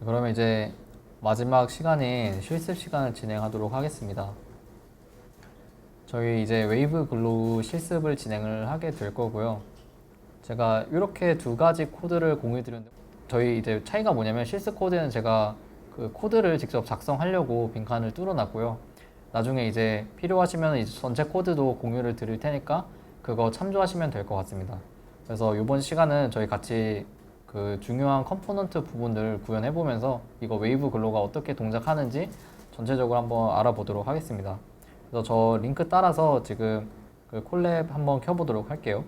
그러면 이제 마지막 시간인 실습 시간을 진행하도록 하겠습니다. 저희 이제 웨이브 글로우 실습을 진행을 하게 될 거고요. 제가 이렇게 두 가지 코드를 공유 드렸는데, 저희 이제 차이가 뭐냐면 실습 코드는 제가 그 코드를 직접 작성하려고 빈칸을 뚫어놨고요. 나중에 이제 필요하시면 이제 전체 코드도 공유를 드릴 테니까 그거 참조하시면 될 것 같습니다. 그래서 이번 시간은 저희 같이 그 중요한 컴포넌트 부분들 구현해 보면서 이거 웨이브 글로우가 어떻게 동작하는지 전체적으로 한번 알아보도록 하겠습니다. 그래서 저 링크 따라서 지금 그 콜랩 한번 켜보도록 할게요.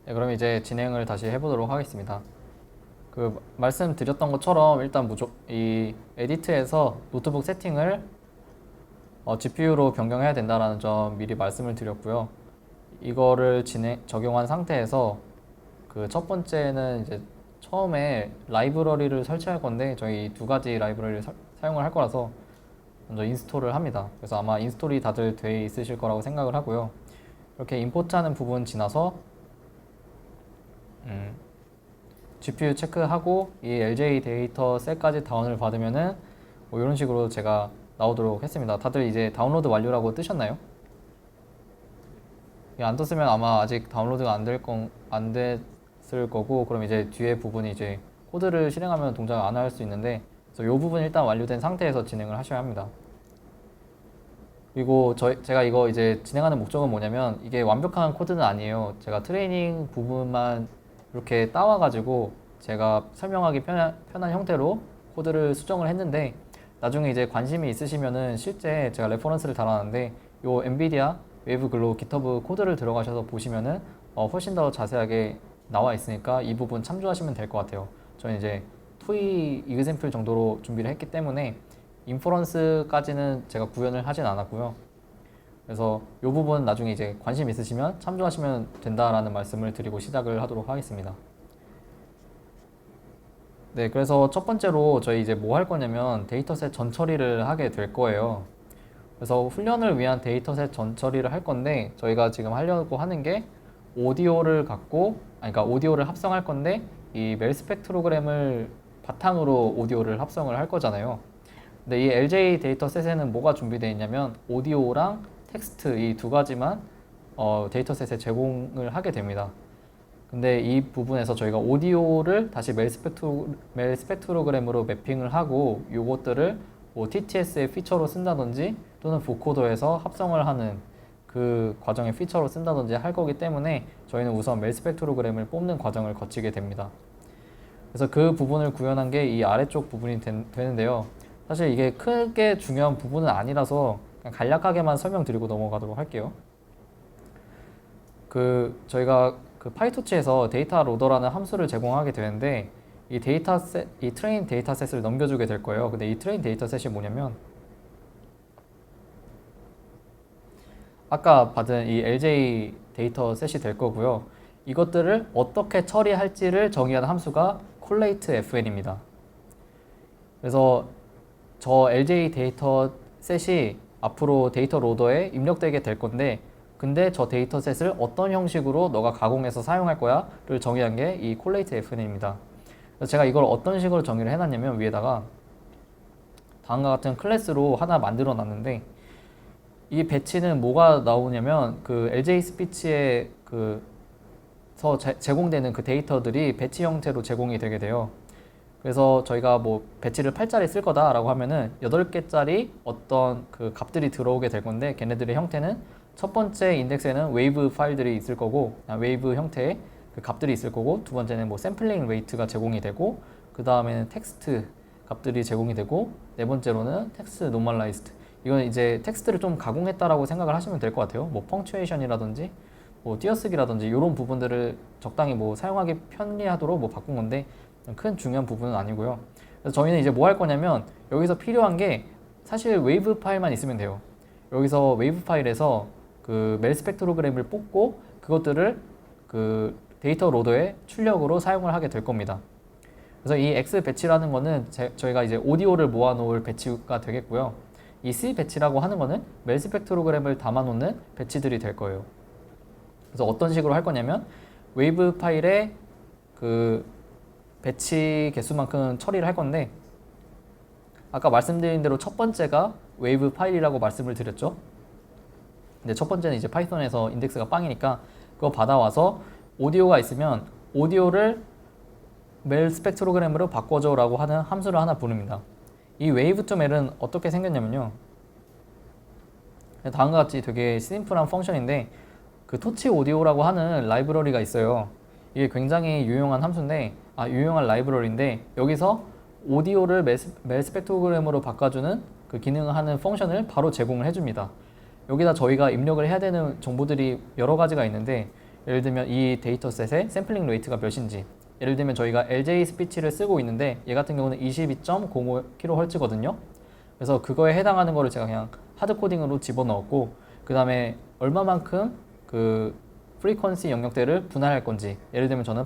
네, 그럼 이제 진행을 다시 해보도록 하겠습니다. 그 말씀드렸던 것처럼 일단 이 에디트에서 노트북 세팅을 GPU로 변경해야 된다라는 점 미리 말씀을 드렸고요. 이거를 적용한 상태에서 그 첫 번째는 이제 처음에 라이브러리를 설치할 건데 저희 두 가지 라이브러리를 사용을 할 거라서 먼저 인스톨을 합니다. 그래서 아마 인스톨이 다들 돼 있으실 거라고 생각을 하고요. 이렇게 임포트하는 부분 지나서 GPU 체크하고 이 LJ 데이터 셋까지 다운을 받으면은 뭐 이런 식으로 제가 나오도록 했습니다. 다들 이제 다운로드 완료라고 뜨셨나요? 안 떴으면 아마 아직 다운로드가 안 됐을 거고, 그럼 이제 뒤에 부분이 이제 코드를 실행하면 동작을 안 할 수 있는데, 그래서 이 부분 일단 완료된 상태에서 진행을 하셔야 합니다. 그리고 제가 이거 이제 진행하는 목적은 뭐냐면, 이게 완벽한 코드는 아니에요. 제가 트레이닝 부분만 이렇게 따와가지고 제가 설명하기 편한 형태로 코드를 수정을 했는데, 나중에 이제 관심이 있으시면은 실제 제가 레퍼런스를 달았는데 요 엔비디아 웨이브 글로우 깃허브 코드를 들어가셔서 보시면은 훨씬 더 자세하게 나와 있으니까 이 부분 참조하시면 될 것 같아요. 저는 이제 토이 이그샘플 정도로 준비를 했기 때문에 인퍼런스까지는 제가 구현을 하진 않았고요. 그래서 이 부분 나중에 이제 관심 있으시면 참조하시면 된다라는 말씀을 드리고 시작을 하도록 하겠습니다. 네, 그래서 첫 번째로 저희 이제 뭐 할 거냐면 데이터셋 전 처리를 하게 될 거예요. 그래서 훈련을 위한 데이터셋 전 처리를 할 건데, 저희가 지금 하려고 하는 게 오디오를 갖고, 그러니까 오디오를 합성할 건데 이 멜 스펙트로그램을 바탕으로 오디오를 합성을 할 거잖아요. 근데 이 LJ 데이터셋에는 뭐가 준비되어 있냐면 오디오랑 텍스트 이 두 가지만 데이터셋에 제공을 하게 됩니다. 근데 이 부분에서 저희가 오디오를 다시 멜 스펙트로그램으로 매핑을 하고 요것들을 뭐 TTS의 피처로 쓴다든지 또는 보코더에서 합성을 하는 그 과정의 피처로 쓴다든지 할 거기 때문에 저희는 우선 멜 스펙트로그램을 뽑는 과정을 거치게 됩니다. 그래서 그 부분을 구현한 게 이 아래쪽 부분이 되는데요. 사실 이게 크게 중요한 부분은 아니라서 그냥 간략하게만 설명드리고 넘어가도록 할게요. 저희가 그 파이토치에서 데이터 로더라는 함수를 제공하게 되는데 이 트레인 데이터셋을 넘겨주게 될 거예요. 근데 이 트레인 데이터셋이 뭐냐면 아까 받은 이 LJ 데이터셋이 될 거고요. 이것들을 어떻게 처리할지를 정의하는 함수가 collate fn입니다. 그래서 저 LJ 데이터셋이 앞으로 데이터 로더에 입력되게 될 건데, 근데 저 데이터셋을 어떤 형식으로 너가 가공해서 사용할 거야를 정의한 게 이 collate fn입니다. 그래서 제가 이걸 어떤 식으로 정의를 해놨냐면 위에다가 다음과 같은 클래스로 하나 만들어 놨는데, 이 배치는 뭐가 나오냐면 그 LJ 스피치에 제공되는 그 데이터들이 배치 형태로 제공이 되게 돼요. 그래서 저희가 뭐 배치를 8짜리 쓸 거다라고 하면은 8개짜리 어떤 그 값들이 들어오게 될 건데, 걔네들의 형태는 첫 번째 인덱스에는 웨이브 파일들이 있을 거고, 웨이브 형태의 그 값들이 있을 거고, 두 번째는 뭐 샘플링 레이트가 제공이 되고, 그 다음에는 텍스트 값들이 제공이 되고, 네 번째로는 텍스트 노멀라이즈드. 이건 이제 텍스트를 좀 가공했다라고 생각을 하시면 될 것 같아요. 뭐 펑츄에이션이라든지 뭐 띄어쓰기라든지 이런 부분들을 적당히 뭐 사용하기 편리하도록 뭐 바꾼 건데 큰 중요한 부분은 아니고요. 그래서 저희는 이제 뭐 할 거냐면 여기서 필요한 게 사실 웨이브 파일만 있으면 돼요. 여기서 웨이브 파일에서 그 멜 스펙트로그램을 뽑고 그것들을 그 데이터 로더의 출력으로 사용을 하게 될 겁니다. 그래서 이 X 배치라는 거는 저희가 이제 오디오를 모아놓을 배치가 되겠고요. 이 C 배치라고 하는 거는 멜 스펙트로그램을 담아놓는 배치들이 될 거예요. 그래서 어떤 식으로 할 거냐면 웨이브 파일에 그 배치 개수만큼 처리를 할 건데, 아까 말씀드린 대로 첫 번째가 웨이브 파일이라고 말씀을 드렸죠. 근데 첫 번째는 이제 파이썬에서 인덱스가 빵이니까 그거 받아와서 오디오가 있으면 오디오를 멜 스펙트로그램으로 바꿔줘 라고 하는 함수를 하나 부릅니다. 이 wave2멜은 어떻게 생겼냐면요, 다음과 같이 되게 심플한 펑션인데, 그 토치 오디오라고 하는 라이브러리가 있어요. 이게 굉장히 유용한 함수인데, 유용한 라이브러리인데, 여기서 오디오를 멜 스펙트로그램으로 바꿔주는 그 기능을 하는 펑션을 바로 제공을 해줍니다. 여기다 저희가 입력을 해야 되는 정보들이 여러 가지가 있는데, 예를 들면 이 데이터셋의 샘플링 레이트가 몇인지, 예를 들면 저희가 LJ 스피치를 쓰고 있는데 얘 같은 경우는 22.05kHz거든요. 그래서 그거에 해당하는 거를 제가 그냥 하드 코딩으로 집어넣었고, 그 다음에 얼마만큼 그 프리퀀시 영역대를 분할할 건지, 예를 들면 저는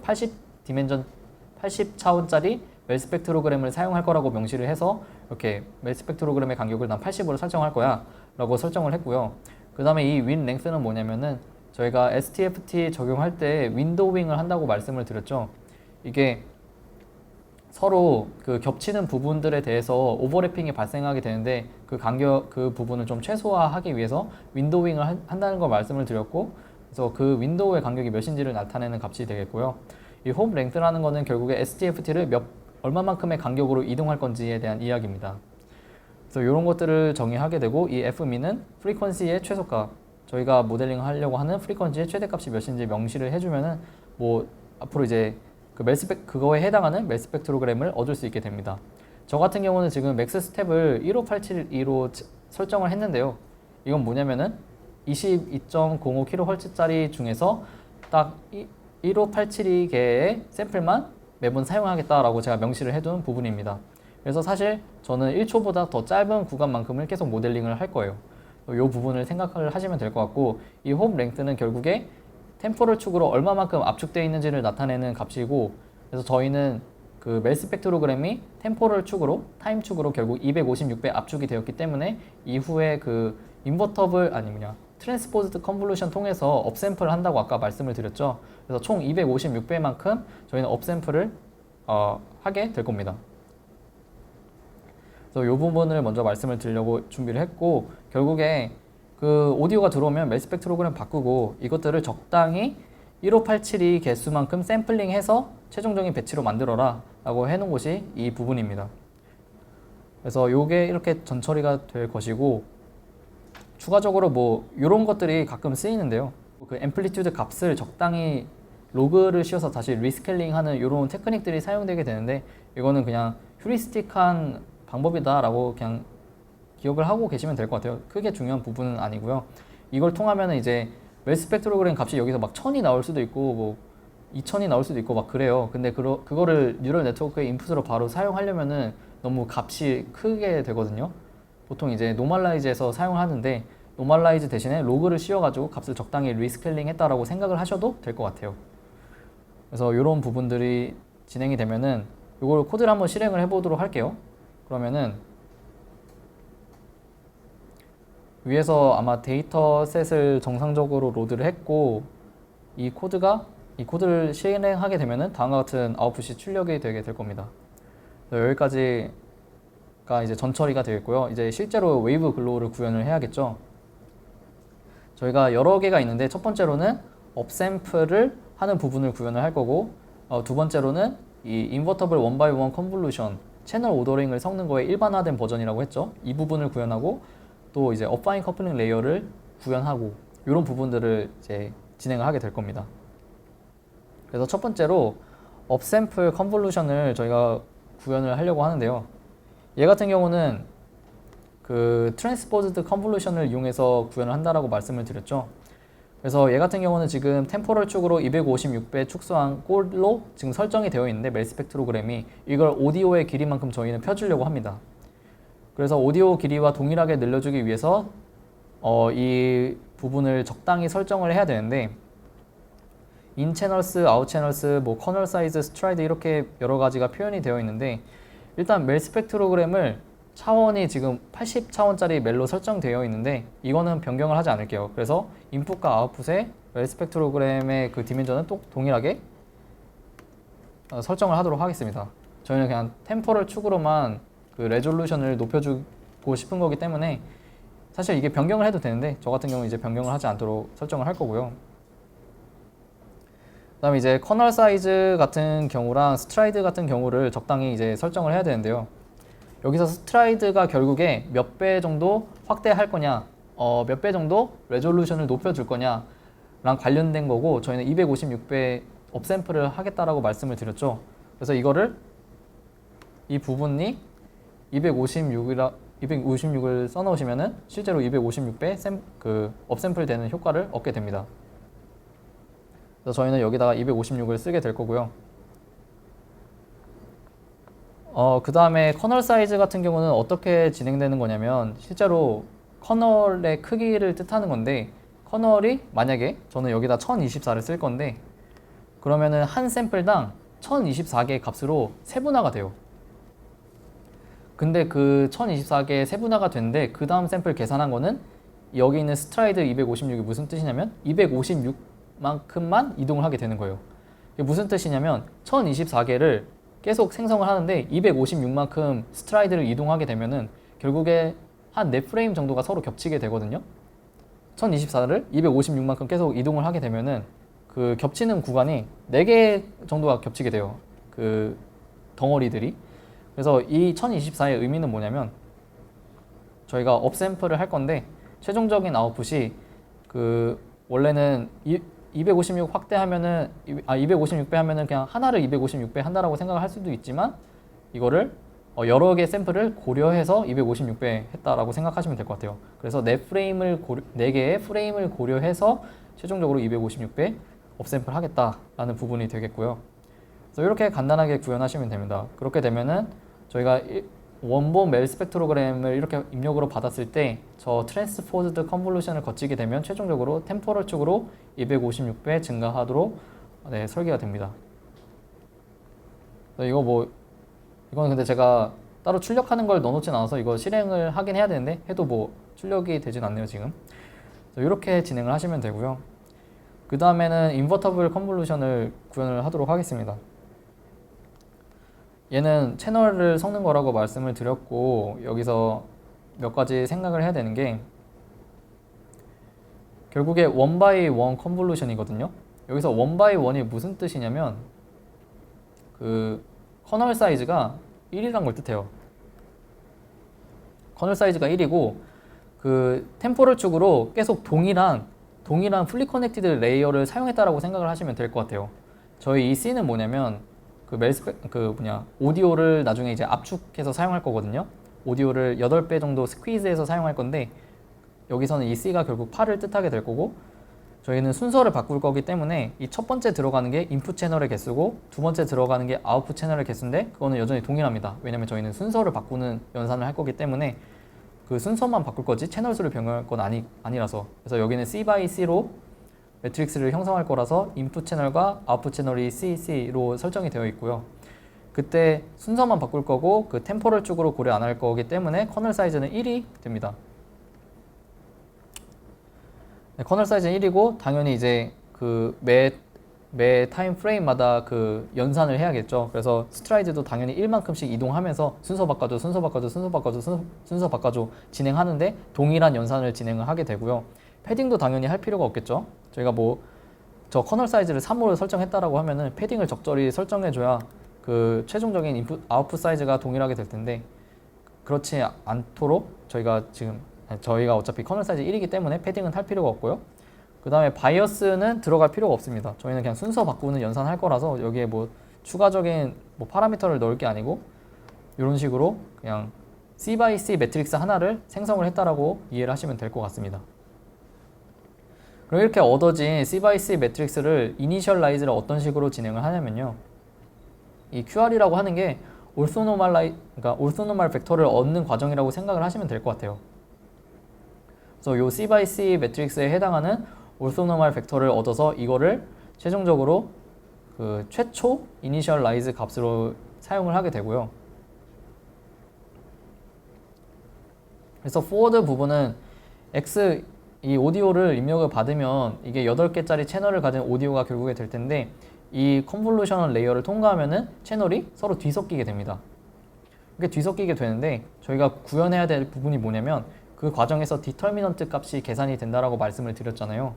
80차원짜리 멜 스펙트로그램을 사용할 거라고 명시를 해서 이렇게 멜 스펙트로그램의 간격을 난 80으로 설정할 거야 라고 설정을 했고요. 그 다음에 이 윈 랭스는 뭐냐면은 저희가 STFT 적용할 때 윈도잉을 한다고 말씀을 드렸죠. 이게 서로 그 겹치는 부분들에 대해서 오버래핑이 발생하게 되는데, 그 간격, 그 부분을 좀 최소화하기 위해서 윈도잉을 한다는 걸 말씀을 드렸고, 그래서 그 윈도우의 간격이 몇인지를 나타내는 값이 되겠고요. 이 홈 랭스라는 거는 결국에 STFT를 얼마만큼의 간격으로 이동할 건지에 대한 이야기입니다. 그래서 이런 것들을 정의하게 되고, 이 fmin은 프리퀀시의 최소값, 저희가 모델링 하려고 하는 프리퀀시의 최대값이 몇인지 명시를 해주면은 뭐 앞으로 이제 그거에 해당하는 멜 스펙트로그램을 얻을 수 있게 됩니다. 저 같은 경우는 지금 맥스 스텝을 15872로 설정을 했는데요. 이건 뭐냐면은 22.05kHz짜리 중에서 딱 15872개의 샘플만 매번 사용하겠다라고 제가 명시를 해둔 부분입니다. 그래서 사실 저는 1초보다 더 짧은 구간만큼을 계속 모델링을 할 거예요. 이 부분을 생각을 하시면 될 것 같고, 이 홈 랭스는 결국에 템포럴 축으로 얼마만큼 압축되어 있는지를 나타내는 값이고, 그래서 저희는 그 멜 스펙트로그램이 템포럴 축으로, 타임 축으로 결국 256배 압축이 되었기 때문에 이후에 그 인버터블 트랜스포즈드 컨볼루션 통해서 업샘플을 한다고 아까 말씀을 드렸죠. 그래서 총 256배만큼 저희는 업샘플을 하게 될 겁니다. 그래서 이 부분을 먼저 말씀을 드리려고 준비를 했고, 결국에 그 오디오가 들어오면 멜 스펙트로그램 바꾸고 이것들을 적당히 15872 개수만큼 샘플링해서 최종적인 배치로 만들어라 라고 해놓은 것이 이 부분입니다. 그래서 이게 이렇게 전처리가 될 것이고, 추가적으로 뭐 이런 것들이 가끔 쓰이는데요. 그 앰플리튜드 값을 적당히 로그를 씌워서 다시 리스케일링 하는 이런 테크닉들이 사용되게 되는데, 이거는 그냥 휴리스틱한 방법이다 라고 그냥 기억을 하고 계시면 될 것 같아요. 크게 중요한 부분은 아니고요. 이걸 통하면 이제 멜 스펙트로그램 값이 여기서 막 1000이 나올 수도 있고 뭐 2000이 나올 수도 있고 막 그래요. 근데 그거를 뉴럴 네트워크의 인풋으로 바로 사용하려면은 너무 값이 크게 되거든요. 보통 이제 노멀라이즈에서 사용을 하는데, 노멀라이즈 대신에 로그를 씌워가지고 값을 적당히 리스케일링 했다라고 생각을 하셔도 될 것 같아요. 그래서 이런 부분들이 진행이 되면은 이걸 코드를 한번 실행을 해보도록 할게요. 그러면은 위에서 아마 데이터셋을 정상적으로 로드를 했고, 이 코드를 실행하게 되면은 다음과 같은 아웃풋이 출력이 되게 될 겁니다. 여기까지가 이제 전처리가 되겠고요. 이제 실제로 웨이브 글로우를 구현을 해야겠죠. 저희가 여러 개가 있는데, 첫 번째로는 업샘플을 하는 부분을 구현을 할 거고, 두 번째로는 이 인버터블 원바이원 컨볼루션 채널 오더링을 섞는 거에 일반화된 버전이라고 했죠. 이 부분을 구현하고, 또 이제 어파인 커플링 레이어를 구현하고, 이런 부분들을 이제 진행을 하게 될 겁니다. 그래서 첫 번째로 업샘플 컨볼루션을 저희가 구현을 하려고 하는데요. 얘 같은 경우는 그 트랜스포즈드 컨볼루션을 이용해서 구현을 한다라고 말씀을 드렸죠. 그래서 얘 같은 경우는 지금 템포럴 축으로 256배 축소한 꼴로 지금 설정이 되어 있는데, 멜 스펙트로그램이 이걸 오디오의 길이만큼 저희는 펴주려고 합니다. 그래서 오디오 길이와 동일하게 늘려주기 위해서 이 부분을 적당히 설정을 해야 되는데, 인 채널스, 아웃 채널스, 뭐 커널 사이즈, 스트라이드 이렇게 여러 가지가 표현이 되어 있는데, 일단 멜 스펙트로그램을 차원이 지금 80차원짜리 멜로 설정되어 있는데 이거는 변경을 하지 않을게요. 그래서 인풋과 아웃풋의 멜 스펙트로그램의 그 디멘전은 또 동일하게 설정을 하도록 하겠습니다. 저희는 그냥 템포럴 축으로만 그 레졸루션을 높여주고 싶은 거기 때문에 사실 이게 변경을 해도 되는데 저 같은 경우는 이제 변경을 하지 않도록 설정을 할 거고요. 그 다음에 이제 커널 사이즈 같은 경우랑 스트라이드 같은 경우를 적당히 이제 설정을 해야 되는데요. 여기서 스트라이드가 결국에 몇 배 정도 확대할 거냐, 몇 배 정도 레졸루션을 높여줄 거냐랑 관련된 거고, 저희는 256배 업샘플을 하겠다라고 말씀을 드렸죠. 그래서 이거를 이 부분이 256을 써놓으시면은 실제로 256배 그 업샘플 되는 효과를 얻게 됩니다. 그래서 저희는 여기다가 256을 쓰게 될 거고요. 그 다음에 커널 사이즈 같은 경우는 어떻게 진행되는 거냐면 실제로 커널의 크기를 뜻하는 건데, 커널이 만약에 저는 여기다 1024를 쓸 건데 그러면은 한 샘플당 1024개의 값으로 세분화가 돼요. 근데 그 1024개 세분화가 된데 그 다음 샘플 계산한 거는 여기 있는 스트라이드 256이 무슨 뜻이냐면 256만큼만 이동을 하게 되는 거예요. 이게 무슨 뜻이냐면 1024개를 계속 생성을 하는데 256만큼 스트라이드를 이동하게 되면은 결국에 한 4프레임 정도가 서로 겹치게 되거든요. 1024를 256만큼 계속 이동을 하게 되면은 그 겹치는 구간이 4개 정도가 겹치게 돼요. 그 덩어리들이. 그래서 이 1024의 의미는 뭐냐면 저희가 업샘플을 할 건데 최종적인 아웃풋이 그 원래는 256 확대하면은 256배 하면은 그냥 하나를 256배 한다라고 생각을 할 수도 있지만 이거를 여러 개 샘플을 고려해서 256배 했다라고 생각하시면 될 것 같아요. 그래서 4개의 프레임을 고려해서 최종적으로 256배 업샘플 하겠다라는 부분이 되겠고요. 그래서 이렇게 간단하게 구현하시면 됩니다. 그렇게 되면은 저희가 원본 멜 스펙트로그램을 이렇게 입력으로 받았을 때 저 트랜스포즈드 컨볼루션을 거치게 되면 최종적으로 템포럴 쪽으로 256배 증가하도록 설계가 됩니다. 이거는 근데 제가 따로 출력하는 걸 넣어놓진 않아서 이거 실행을 하긴 해야 되는데 해도 뭐 출력이 되진 않네요 지금. 이렇게 진행을 하시면 되고요. 그 다음에는 인버터블 컨볼루션을 구현을 하도록 하겠습니다. 얘는 채널을 섞는 거라고 말씀을 드렸고 여기서 몇 가지 생각을 해야 되는 게 결국에 원 바이 원 컨볼루션이거든요. 여기서 원 바이 원이 무슨 뜻이냐면 그 커널 사이즈가 1이란 걸 뜻해요. 커널 사이즈가 1이고 그 템포럴 축으로 계속 동일한 풀리 커넥티드 레이어를 사용했다라고 생각을 하시면 될 것 같아요. 저희 이 C는 뭐냐면 오디오를 나중에 이제 압축해서 사용할 거거든요. 오디오를 8배 정도 스퀴즈해서 사용할 건데 여기서는 이 C가 결국 8을 뜻하게 될 거고 저희는 순서를 바꿀 거기 때문에 이 첫 번째 들어가는 게 인풋 채널의 개수고 두 번째 들어가는 게 아웃풋 채널의 개수인데 그거는 여전히 동일합니다. 왜냐면 저희는 순서를 바꾸는 연산을 할 거기 때문에 그 순서만 바꿀 거지 채널 수를 변경할 건 아니라서. 그래서 여기는 C by C로 매트릭스를 형성할 거라서 인풋 채널과 아웃풋 채널이 CC로 설정이 되어 있고요. 그때 순서만 바꿀 거고 그 템포럴 쪽으로 고려 안 할 거기 때문에 커널 사이즈는 1이 됩니다. 커널 사이즈는 1이고 당연히 이제 그 매 타임 프레임마다 그 연산을 해야겠죠. 그래서 스트라이드도 당연히 1만큼씩 이동하면서 순서 바꿔줘 진행하는데 동일한 연산을 진행을 하게 되고요. 패딩도 당연히 할 필요가 없겠죠. 저희가 저 커널 사이즈를 3으로 설정했다라고 하면은 패딩을 적절히 설정해줘야 그 최종적인 인풋 아웃풋 사이즈가 동일하게 될 텐데 그렇지 않도록 저희가 어차피 커널 사이즈 1이기 때문에 패딩은 할 필요가 없고요. 그 다음에 바이어스는 들어갈 필요가 없습니다. 저희는 그냥 순서 바꾸는 연산할 거라서 여기에 추가적인 파라미터를 넣을 게 아니고 이런 식으로 그냥 C by C 매트릭스 하나를 생성을 했다라고 이해를 하시면 될 것 같습니다. 그럼 이렇게 얻어진 C by C 매트릭스를 이니셜라이즈를 어떤 식으로 진행을 하냐면요. 이 QR이라고 하는 게 올소노말 벡터를 얻는 과정이라고 생각을 하시면 될 것 같아요. 그래서 이 C by C 매트릭스에 해당하는 올소노말 벡터를 얻어서 이거를 최종적으로 그 최초 이니셜라이즈 값으로 사용을 하게 되고요. 그래서 forward 부분은 X 이 오디오를 입력을 받으면 이게 8개짜리 채널을 가진 오디오가 결국에 될 텐데 이 컨볼루션 레이어를 통과하면은 채널이 서로 뒤섞이게 됩니다. 이게 뒤섞이게 되는데 저희가 구현해야 될 부분이 뭐냐면 그 과정에서 디터미넌트 값이 계산이 된다라고 말씀을 드렸잖아요.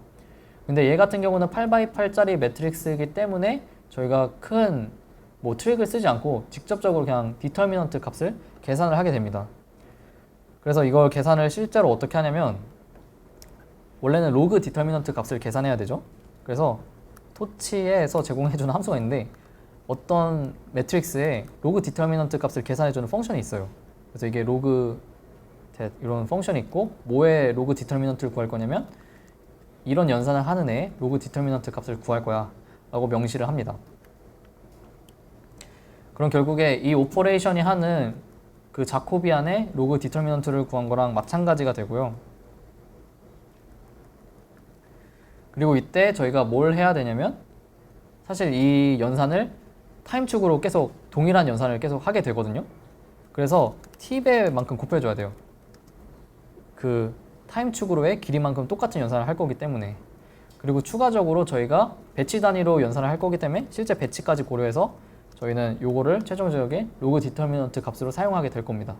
근데 얘 같은 경우는 8x8짜리 매트릭스이기 때문에 저희가 큰 뭐 트릭을 쓰지 않고 직접적으로 그냥 디터미넌트 값을 계산을 하게 됩니다. 그래서 이걸 계산을 실제로 어떻게 하냐면 원래는 로그 디터미넌트 값을 계산해야 되죠. 그래서 토치에서 제공해주는 함수가 있는데 어떤 매트릭스에 로그 디터미넌트 값을 계산해주는 펑션이 있어요. 그래서 이게 로그 이런 펑션이 있고 뭐에 로그 디터미넌트를 구할 거냐면 이런 연산을 하는 애 로그 디터미넌트 값을 구할 거야 라고 명시를 합니다. 그럼 결국에 이 오퍼레이션이 하는 그 자코비안의 로그 디터미넌트를 구한 거랑 마찬가지가 되고요. 그리고 이때 저희가 뭘 해야 되냐면 사실 이 연산을 타임축으로 계속 동일한 연산을 계속 하게 되거든요. 그래서 t배만큼 곱해줘야 돼요. 그 타임축으로의 길이만큼 똑같은 연산을 할 거기 때문에. 그리고 추가적으로 저희가 배치 단위로 연산을 할 거기 때문에 실제 배치까지 고려해서 저희는 요거를 최종적인 로그 디터미넌트 값으로 사용하게 될 겁니다.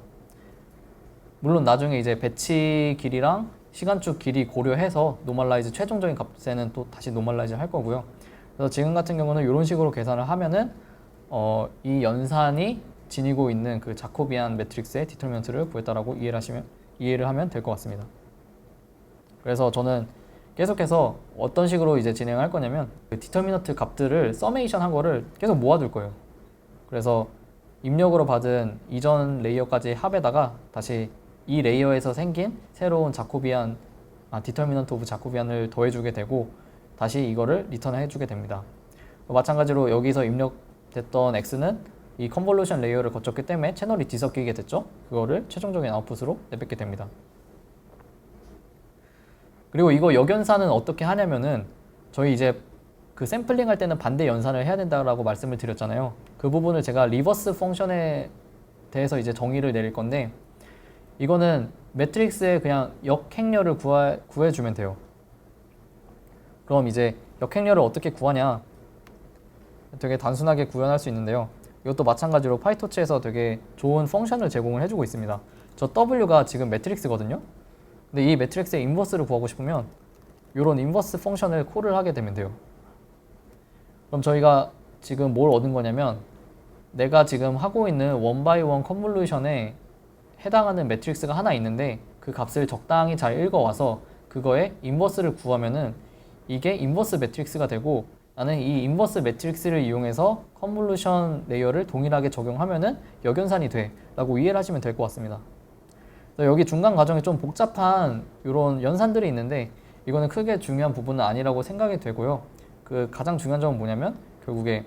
물론 나중에 이제 배치 길이랑 시간축 길이 고려해서 노멀라이즈 최종적인 값에는 또 다시 노멀라이즈 할 거고요. 그래서 지금 같은 경우는 이런 식으로 계산을 하면은 이 연산이 지니고 있는 그 자코비안 매트릭스의 디터미넌트를 구했다라고 이해를 하면 될 것 같습니다. 그래서 저는 계속해서 어떤 식으로 이제 진행할 거냐면 그 디터미넌트 값들을 서메이션 한 거를 계속 모아둘 거예요. 그래서 입력으로 받은 이전 레이어까지 합에다가 다시 이 레이어에서 생긴 새로운 디터미넌트 오브 자코비안을 더해주게 되고 다시 이거를 리턴을 해주게 됩니다. 마찬가지로 여기서 입력됐던 x는 이 컨볼루션 레이어를 거쳤기 때문에 채널이 뒤섞이게 됐죠. 그거를 최종적인 아웃풋으로 내뱉게 됩니다. 그리고 이거 역연산은 어떻게 하냐면은 저희 이제 그 샘플링 할 때는 반대 연산을 해야 된다라고 말씀을 드렸잖아요. 그 부분을 제가 리버스 펑션에 대해서 이제 정의를 내릴 건데 이거는 매트릭스에 그냥 역행렬을 구해주면 돼요. 그럼 이제 역행렬을 어떻게 구하냐? 되게 단순하게 구현할 수 있는데요. 이것도 마찬가지로 파이토치에서 되게 좋은 펑션을 제공을 해주고 있습니다. 저 W가 지금 매트릭스거든요. 근데 이 매트릭스의 인버스를 구하고 싶으면 이런 인버스 펑션을 콜을 하게 되면 돼요. 그럼 저희가 지금 뭘 얻은 거냐면 내가 지금 하고 있는 원바이원 컨볼루션에 해당하는 매트릭스가 하나 있는데 그 값을 적당히 잘 읽어와서 그거에 인버스를 구하면은 이게 인버스 매트릭스가 되고 나는 이 인버스 매트릭스를 이용해서 컨볼루션 레이어를 동일하게 적용하면은 역연산이 돼 라고 이해를 하시면 될 것 같습니다. 여기 중간 과정에 좀 복잡한 이런 연산들이 있는데 이거는 크게 중요한 부분은 아니라고 생각이 되고요. 그 가장 중요한 점은 뭐냐면 결국에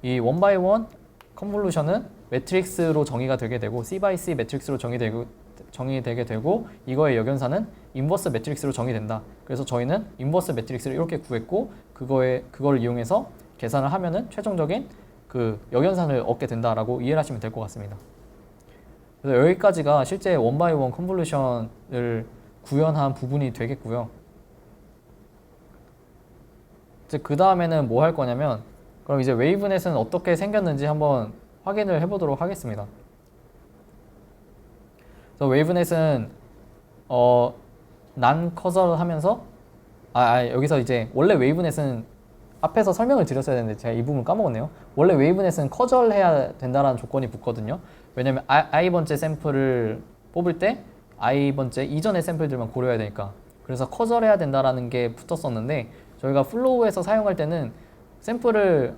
이 원바이원 컨볼루션은 매트릭스로 정의가 되게 되고 C/C 매트릭스로 정의되게 되고 이거의 역연산은 인버스 매트릭스로 정의된다. 그래서 저희는 인버스 매트릭스를 이렇게 구했고 그걸 이용해서 계산을 하면은 최종적인 그 역연산을 얻게 된다라고 이해를 하시면 될 것 같습니다. 그래서 여기까지가 실제 원바이원 컨볼루션을 구현한 부분이 되겠고요. 이제 그 다음에는 뭐 할 거냐면 그럼 이제 웨이브넷은 어떻게 생겼는지 한번 확인을 해보도록 하겠습니다. 그래서 웨이브넷은 난 커서를 하면서 여기서 이제 원래 웨이브넷은 앞에서 설명을 드렸어야 되는데 제가 이 부분 까먹었네요. 원래 웨이브넷은 커절해야 된다는 조건이 붙거든요. 왜냐면 i번째 샘플을 뽑을 때 i번째 이전의 샘플들만 고려해야 되니까. 그래서 커절해야 된다라는 게 붙었었는데 저희가 플로우에서 사용할 때는 샘플을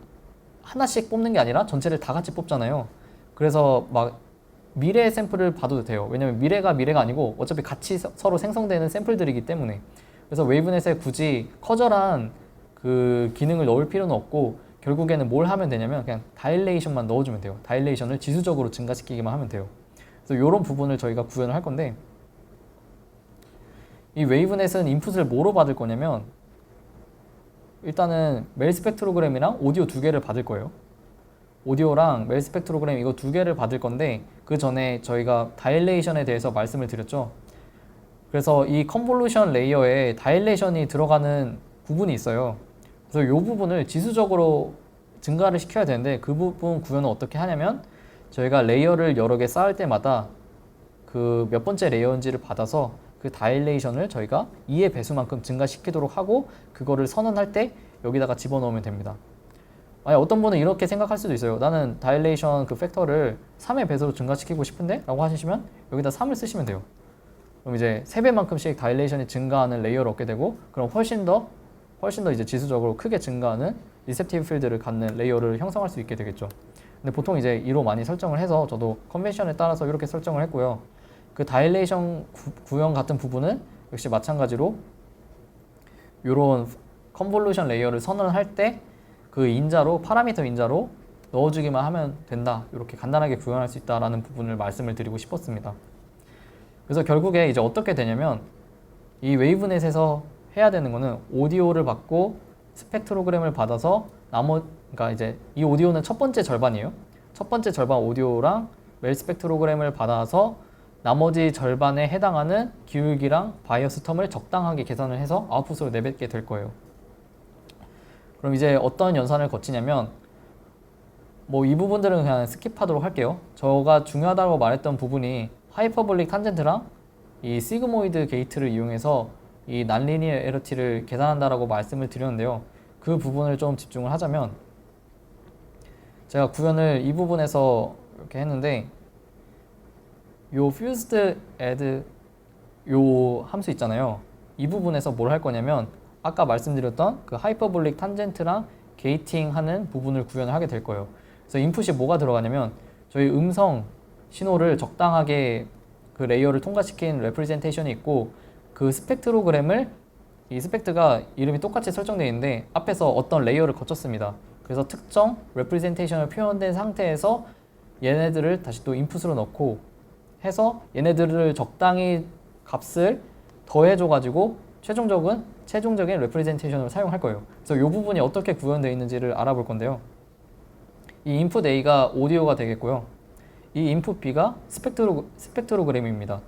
하나씩 뽑는 게 아니라 전체를 다 같이 뽑잖아요. 그래서 막 미래 샘플을 봐도 돼요. 왜냐면 미래가 아니고 어차피 같이 서로 생성되는 샘플들이기 때문에. 그래서 웨이브넷에 굳이 커절한 그 기능을 넣을 필요는 없고 결국에는 뭘 하면 되냐면 그냥 다일레이션만 넣어주면 돼요. 다일레이션을 지수적으로 증가시키기만 하면 돼요. 그래서 이런 부분을 저희가 구현을 할 건데 이 웨이브넷은 인풋을 뭐로 받을 거냐면 일단은 메일 스펙트로그램이랑 오디오 두 개를 받을 거예요. 오디오랑 메일 스펙트로그램 이거 두 개를 받을 건데 그 전에 저희가 다일레이션에 대해서 말씀을 드렸죠. 그래서 이 컨볼루션 레이어에 다일레이션이 들어가는 부분이 있어요. 그래서 이 부분을 지수적으로 증가를 시켜야 되는데 그 부분 구현은 어떻게 하냐면 저희가 레이어를 여러 개 쌓을 때마다 그 몇 번째 레이어인지를 받아서 그 다일레이션을 저희가 2의 배수만큼 증가시키도록 하고 그거를 선언할 때 여기다가 집어넣으면 됩니다. 아니, 어떤 분은 이렇게 생각할 수도 있어요. 나는 다일레이션 그 팩터를 3의 배수로 증가시키고 싶은데? 라고 하시면 여기다 3을 쓰시면 돼요. 그럼 이제 3배만큼씩 다일레이션이 증가하는 레이어를 얻게 되고 그럼 훨씬 더 이제 지수적으로 크게 증가하는 리셉티브 필드를 갖는 레이어를 형성할 수 있게 되겠죠. 근데 보통 이제 2로 많이 설정을 해서 저도 컨벤션에 따라서 이렇게 설정을 했고요. 그 다일레이션 구형 같은 부분은 역시 마찬가지로 이런 컨볼루션 레이어를 선언할 때 그 인자로 파라미터 인자로 넣어주기만 하면 된다. 이렇게 간단하게 구현할 수 있다라는 부분을 말씀을 드리고 싶었습니다. 그래서 결국에 이제 어떻게 되냐면 이 웨이브넷에서 해야 되는 거는 오디오를 받고 스펙트로그램을 받아서 그러니까 이제 이 오디오는 첫 번째 절반이에요. 첫 번째 절반 오디오랑 멜 스펙트로그램을 받아서 나머지 절반에 해당하는 기울기랑 바이어스 텀을 적당하게 계산을 해서 아웃풋으로 내뱉게 될 거예요. 그럼 이제 어떤 연산을 거치냐면 뭐 이 부분들은 그냥 스킵하도록 할게요. 저가 중요하다고 말했던 부분이 하이퍼볼릭 탄젠트랑 이 시그모이드 게이트를 이용해서 이 난리니어 에러티를 계산한다라고 말씀을 드렸는데요. 그 부분을 좀 집중을 하자면 제가 구현을 이 부분에서 이렇게 했는데 요 fused add 요 함수 있잖아요. 이 부분에서 뭘 할 거냐면 아까 말씀드렸던 그 하이퍼볼릭 탄젠트랑 게이팅 하는 부분을 구현을 하게 될 거예요. 그래서 인풋이 뭐가 들어가냐면 저희 음성 신호를 적당하게 그 레이어를 통과시킨 레프레젠테이션이 있고 그 스펙트로그램을 이 스펙트가 이름이 똑같이 설정되어 있는데 앞에서 어떤 레이어를 거쳤습니다. 그래서 특정 레프레젠테이션을 표현된 상태에서 얘네들을 다시 또 인풋으로 넣고 해서 얘네들을 적당히 값을 더해줘 가지고 최종적인 레프레젠테이션을 사용할 거예요. 그래서 이 부분이 어떻게 구현되어 있는지를 알아볼 건데요. 이 인풋 A가 오디오가 되겠고요. 이 인풋 B가 스펙트로그램입니다.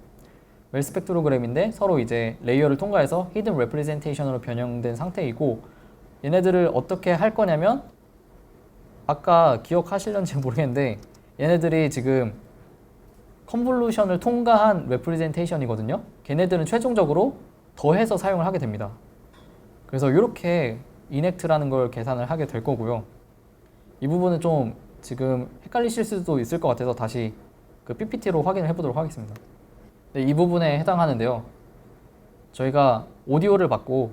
웰 스펙트로그램인데 서로 이제 레이어를 통과해서 히든 레프레젠테이션으로 변형된 상태이고 얘네들을 어떻게 할 거냐면 아까 기억하실런지 모르겠는데 얘네들이 지금 컨볼루션을 통과한 레프레젠테이션이거든요. 걔네들은 최종적으로 더해서 사용을 하게 됩니다. 그래서 이렇게 이넥트라는 걸 계산을 하게 될 거고요. 이 부분은 좀 지금 헷갈리실 수도 있을 것 같아서 다시 그 PPT로 확인을 해보도록 하겠습니다. 네, 이 부분에 해당하는데요. 저희가 오디오를 받고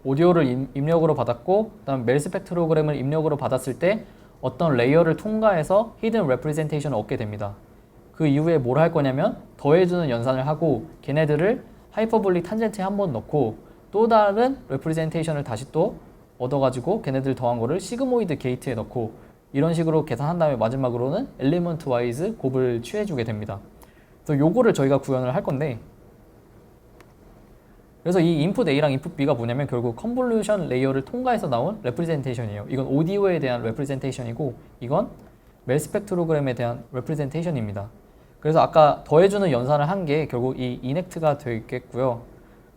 오디오를 입력으로 받았고 그다음 멜 스펙트로그램을 입력으로 받았을 때 어떤 레이어를 통과해서 히든 레프레젠테이션을 얻게 됩니다. 그 이후에 뭘 할 거냐면 더해주는 연산을 하고 걔네들을 하이퍼볼릭 탄젠트에 한번 넣고 또 다른 레프레젠테이션을 다시 또 얻어가지고 걔네들 더한 거를 시그모이드 게이트에 넣고 이런 식으로 계산한 다음에 마지막으로는 엘리먼트 와이즈 곱을 취해주게 됩니다. 그래서 요거를 저희가 구현을 할 건데 그래서 이 인풋 A랑 인풋 B가 뭐냐면 결국 컨볼루션 레이어를 통과해서 나온 레프레젠테이션이에요. 이건 오디오에 대한 레프레젠테이션이고 이건 멜 스펙트로그램에 대한 레프레젠테이션입니다. 그래서 아까 더해주는 연산을 한 게 결국 이 이넥트가 되겠고요.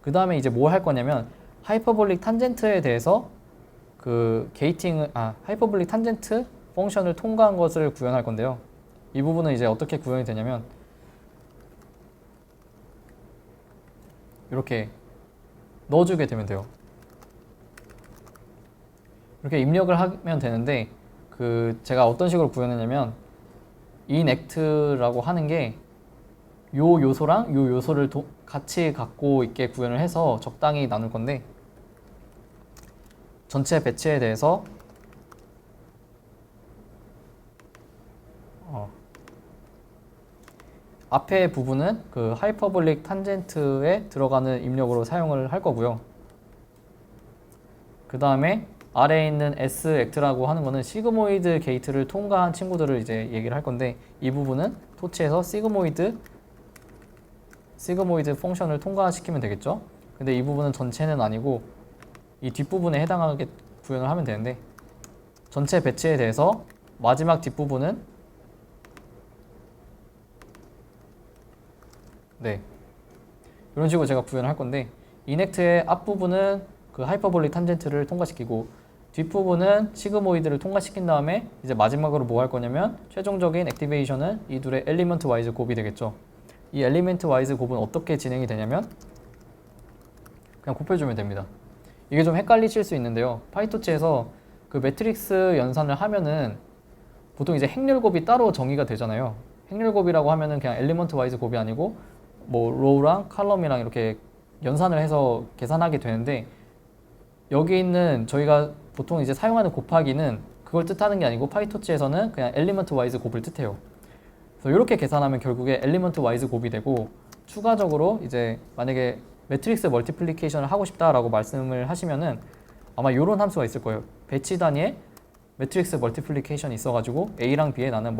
그 다음에 이제 뭐 할 거냐면 하이퍼볼릭 탄젠트에 대해서 그 하이퍼볼릭 탄젠트 펑션을 통과한 것을 구현할 건데요. 이 부분은 이제 어떻게 구현이 되냐면 이렇게 넣어주게 되면 돼요. 이렇게 입력을 하면 되는데 그 제가 어떤 식으로 구현했냐면 inact라고 하는 게 요 요소랑 요 요소를 같이 갖고 있게 구현을 해서 적당히 나눌 건데 전체 배치에 대해서 앞에 부분은 그 하이퍼볼릭 탄젠트에 들어가는 입력으로 사용을 할 거고요. 그 다음에 아래에 있는 S액트라고 하는 거는 시그모이드 게이트를 통과한 친구들을 이제 얘기를 할 건데 이 부분은 토치에서 시그모이드 펑션을 통과시키면 되겠죠. 근데 이 부분은 전체는 아니고 이 뒷부분에 해당하게 구현을 하면 되는데 전체 배치에 대해서 마지막 뒷부분은 이런 식으로 제가 구현을 할 건데 이넥트의 앞부분은 그 하이퍼볼릭 탄젠트를 통과시키고 뒷부분은 시그모이드를 통과시킨 다음에 이제 마지막으로 뭐 할 거냐면 최종적인 액티베이션은 이 둘의 엘리먼트 와이즈 곱이 되겠죠. 이 엘리먼트 와이즈 곱은 어떻게 진행이 되냐면 그냥 곱해주면 됩니다. 이게 좀 헷갈리실 수 있는데요. 파이토치에서 그 매트릭스 연산을 하면은 보통 이제 행렬 곱이 따로 정의가 되잖아요. 행렬 곱이라고 하면은 그냥 엘리먼트 와이즈 곱이 아니고 뭐 로우랑 칼럼이랑 이렇게 연산을 해서 계산하게 되는데 여기 있는 저희가 보통 이제 사용하는 곱하기는 그걸 뜻하는 게 아니고 파이토치에서는 그냥 엘리먼트 와이즈 곱을 뜻해요. 그래서 이렇게 계산하면 결국에 엘리먼트 와이즈 곱이 되고 추가적으로 이제 만약에 매트릭스 멀티플리케이션을 하고 싶다라고 말씀을 하시면은 아마 이런 함수가 있을 거예요. 배치 단위에 매트릭스 멀티플리케이션이 있어가지고 A랑 B에 나는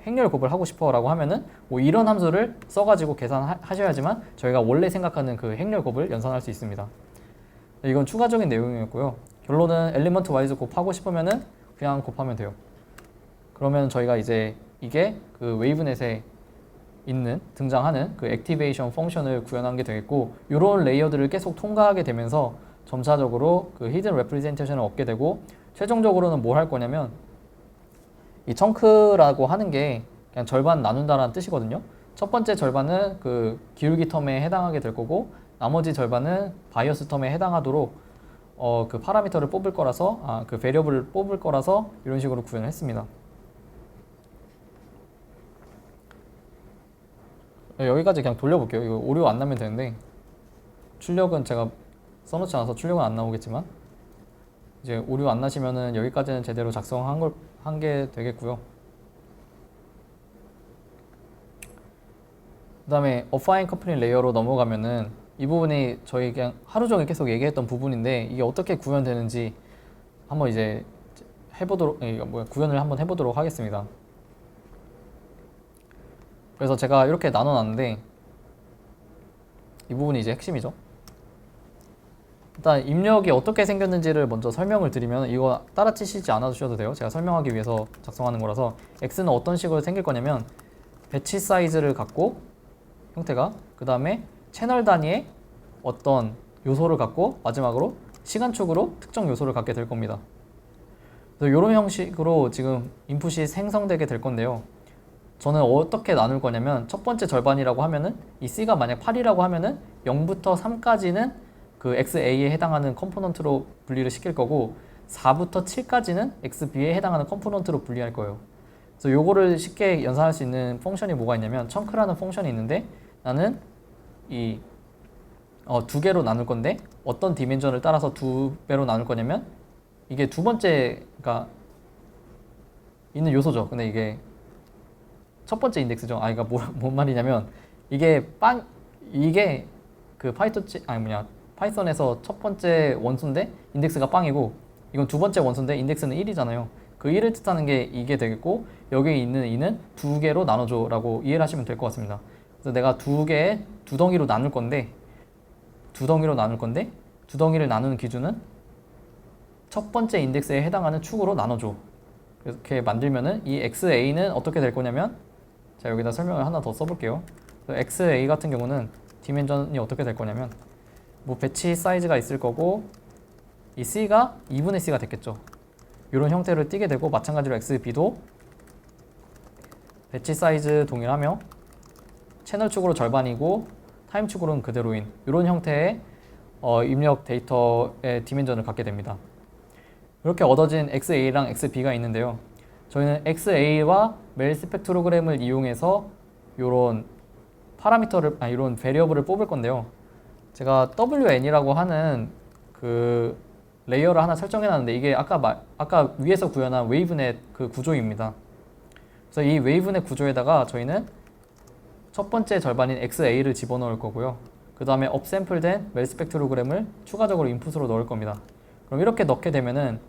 행렬 곱을 하고 싶어라고 하면은 뭐 이런 함수를 써가지고 계산하셔야지만 저희가 원래 생각하는 그 행렬 곱을 연산할 수 있습니다. 이건 추가적인 내용이었고요. 결론은 엘리먼트 와이즈 곱하고 싶으면은 그냥 곱하면 돼요. 그러면 저희가 이제 이게 그 웨이브넷에 등장하는 그 액티베이션 펑션을 구현한 게 되겠고 이런 레이어들을 계속 통과하게 되면서 점차적으로 그 히든 레프리젠테이션을 얻게 되고 최종적으로는 뭘 할 거냐면 이 청크라고 하는 게 그냥 절반 나눈다라는 뜻이거든요. 첫 번째 절반은 그 기울기 텀에 해당하게 될 거고 나머지 절반은 바이어스 텀에 해당하도록 그 파라미터를 뽑을 거라서 그 베리어블을 뽑을 거라서 이런 식으로 구현을 했습니다. 여기까지 그냥 돌려볼게요. 이거 오류 안 나면 되는데 출력은 제가 써놓지 않아서 출력은 안 나오겠지만 이제 오류 안 나시면은 여기까지는 제대로 작성한 게 되겠고요. 그 다음에 어파인 커플링 레이어로 넘어가면은 이 부분이 저희 그냥 하루 종일 계속 얘기했던 부분인데 이게 어떻게 구현되는지 한번 이제 구현을 한번 해보도록 하겠습니다. 그래서 제가 이렇게 나눠놨는데 이 부분이 이제 핵심이죠. 일단 입력이 어떻게 생겼는지를 먼저 설명을 드리면 이거 따라치시지 않아주셔도 돼요. 제가 설명하기 위해서 작성하는 거라서 X는 어떤 식으로 생길 거냐면 배치 사이즈를 갖고 형태가 그 다음에 채널 단위의 어떤 요소를 갖고 마지막으로 시간축으로 특정 요소를 갖게 될 겁니다. 그래서 이런 형식으로 지금 인풋이 생성되게 될 건데요. 저는 어떻게 나눌 거냐면 첫 번째 절반이라고 하면은 이 C가 만약 8이라고 하면은 0부터 3까지는 그 XA에 해당하는 컴포넌트로 분리를 시킬 거고 4부터 7까지는 XB에 해당하는 컴포넌트로 분리할 거예요. 그래서 요거를 쉽게 연산할 수 있는 펑션이 뭐가 있냐면 청크라는 펑션이 있는데 나는 이 두 개로 나눌 건데 어떤 디멘전을 따라서 두 배로 나눌 거냐면 이게 두 번째가 있는 요소죠. 근데 이게 첫 번째 인덱스죠. 그러니까 뭔 말이냐면 이게 그 파이썬에서 첫 번째 원수인데 인덱스가 빵이고 이건 두 번째 원수인데 인덱스는 1이잖아요. 그 1을 뜻하는 게 이게 되겠고 여기에 있는 2는 두 개로 나눠줘 라고 이해를 하시면 될 것 같습니다. 그래서 내가 두 덩이로 나눌 건데 두 덩이를 나누는 기준은 첫 번째 인덱스에 해당하는 축으로 나눠줘. 이렇게 만들면은 이 XA는 어떻게 될 거냐면 자 여기다 설명을 하나 더 써볼게요. XA 같은 경우는 디멘전이 어떻게 될 거냐면 뭐 배치 사이즈가 있을 거고 이 C가 2분의 C가 됐겠죠. 이런 형태를 띠게 되고 마찬가지로 XB도 배치 사이즈 동일하며 채널 축으로 절반이고 타임 축으로는 그대로인 이런 형태의 입력 데이터의 디멘전을 갖게 됩니다. 이렇게 얻어진 XA랑 XB가 있는데요. 저희는 XA와 멜 스펙트로그램을 이용해서 이런 이런 베리어블을 뽑을 건데요. 제가 WN이라고 하는 그 레이어를 하나 설정해 놨는데 이게 아까 위에서 구현한 웨이브넷 그 구조입니다. 그래서 이 웨이브넷 구조에다가 저희는 첫 번째 절반인 XA를 집어넣을 거고요. 그 다음에 업샘플된 멜 스펙트로그램을 추가적으로 인풋으로 넣을 겁니다. 그럼 이렇게 넣게 되면은